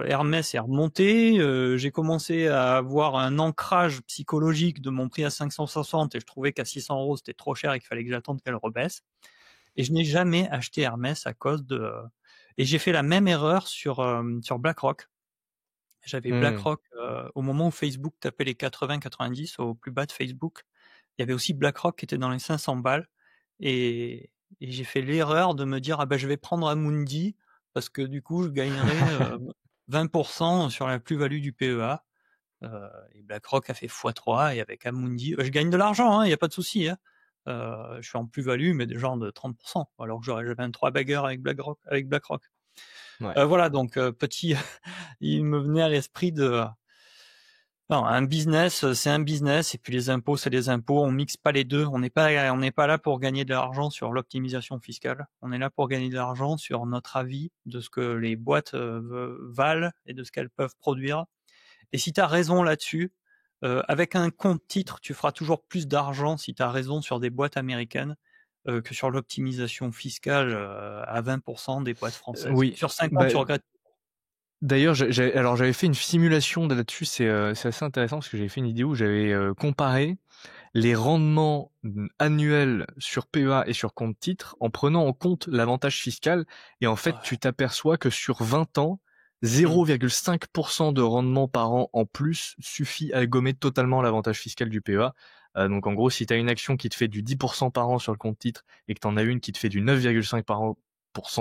Hermès est remonté, j'ai commencé à avoir un ancrage psychologique de mon prix à 560 et je trouvais qu'à 600 € c'était trop cher et qu'il fallait que j'attende qu'elle rebaisse et je n'ai jamais acheté Hermès à cause de, et j'ai fait la même erreur sur BlackRock. J'avais Mmh. BlackRock, au moment où Facebook tapait les 80-90 au plus bas de Facebook, il y avait aussi BlackRock qui était dans les 500 balles et j'ai fait l'erreur de me dire: «Ah bah, je vais prendre Amundi parce que du coup je gagnerai, 20 sur la plus-value du PEA», et BlackRock a fait fois 3 et avec Amundi, je gagne de l'argent, hein, il y a pas de souci, hein. Je suis en plus-value mais de genre de 30 alors que j'avais un 3 bagger avec BlackRock. Ouais. Voilà donc petit il me venait à l'esprit de non, un business, c'est un business et puis les impôts, c'est les impôts. On mixe pas les 2. On n'est pas là pour gagner de l'argent sur l'optimisation fiscale. On est là pour gagner de l'argent sur notre avis de ce que les boîtes, valent et de ce qu'elles peuvent produire. Et si tu as raison là-dessus, avec un compte titre, tu feras toujours plus d'argent si tu as raison sur des boîtes américaines, que sur l'optimisation fiscale, à 20 des boîtes françaises. Oui, Sur 5 ans, bah, tu regrettes. d'ailleurs, j'avais fait une simulation là-dessus, c'est assez intéressant parce que j'avais fait une vidéo où j'avais, comparé les rendements, annuels sur PEA et sur compte titre en prenant en compte l'avantage fiscal et en fait, Ouais. tu t'aperçois que sur 20 ans, Mmh. 0,5 de rendement par an en plus suffit à gommer totalement l'avantage fiscal du PEA. Donc en gros, si tu as une action qui te fait du 10 par an sur le compte titre et que tu en as une qui te fait du 9,5 par an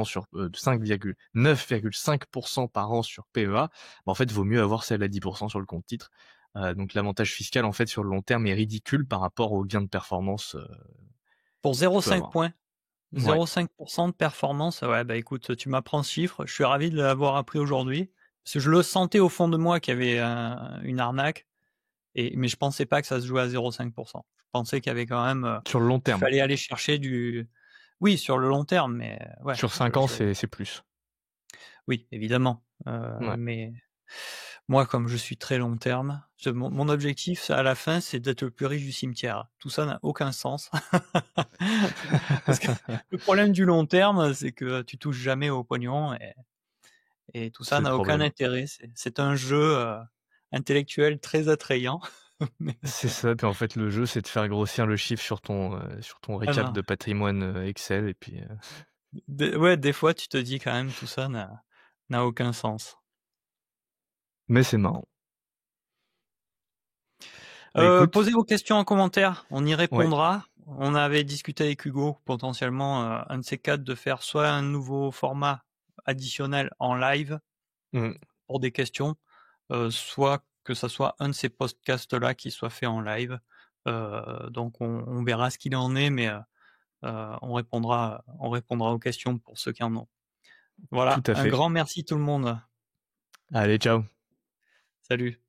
sur 9,5 par an sur PEA, bah, en fait, vaut mieux avoir celle à 10 sur le compte titre. Donc l'avantage fiscal en fait sur le long terme est ridicule par rapport aux gains de performance Pour que tu peux 0,5 avoir. points. Ouais. 0,5 de performance, ouais, bah écoute, tu m'apprends ce chiffre, je suis ravi de l'avoir appris aujourd'hui. Parce que je le sentais au fond de moi qu'il y avait une arnaque, mais je pensais pas que ça se jouait à 0,5%. Je pensais qu'il y avait quand même, Sur le long qu'il terme. fallait aller chercher du. Oui, sur le long terme, mais ouais, Sur 5 ans, c'est plus. oui, évidemment. Ouais. Mais moi, comme je suis très long terme, mon objectif à la fin, c'est d'être le plus riche du cimetière. Tout ça n'a aucun sens. Parce que le problème du long terme, c'est que tu touches jamais au pognon et tout ça C'est le n'a aucun problème. intérêt. C'est un jeu intellectuel très attrayant. Mais C'est ça, puis en fait le jeu c'est de faire grossir le chiffre sur ton récap voilà. de patrimoine, Excel et puis, Ouais, des fois, tu te dis quand même tout ça n'a aucun sens. mais c'est marrant. Bah écoute, Posez vos questions en commentaire, on y ouais. répondra. On avait discuté avec Hugo, potentiellement, un de ces 4 de faire soit un nouveau format additionnel en live Mmh. pour des questions, soit que ça soit un de ces podcasts-là qui soit fait en live. Donc on verra ce qu'il en est, mais on répondra aux questions pour ceux qui en ont. Tout Voilà, à un fait. grand merci tout le monde. Allez, ciao. Salut.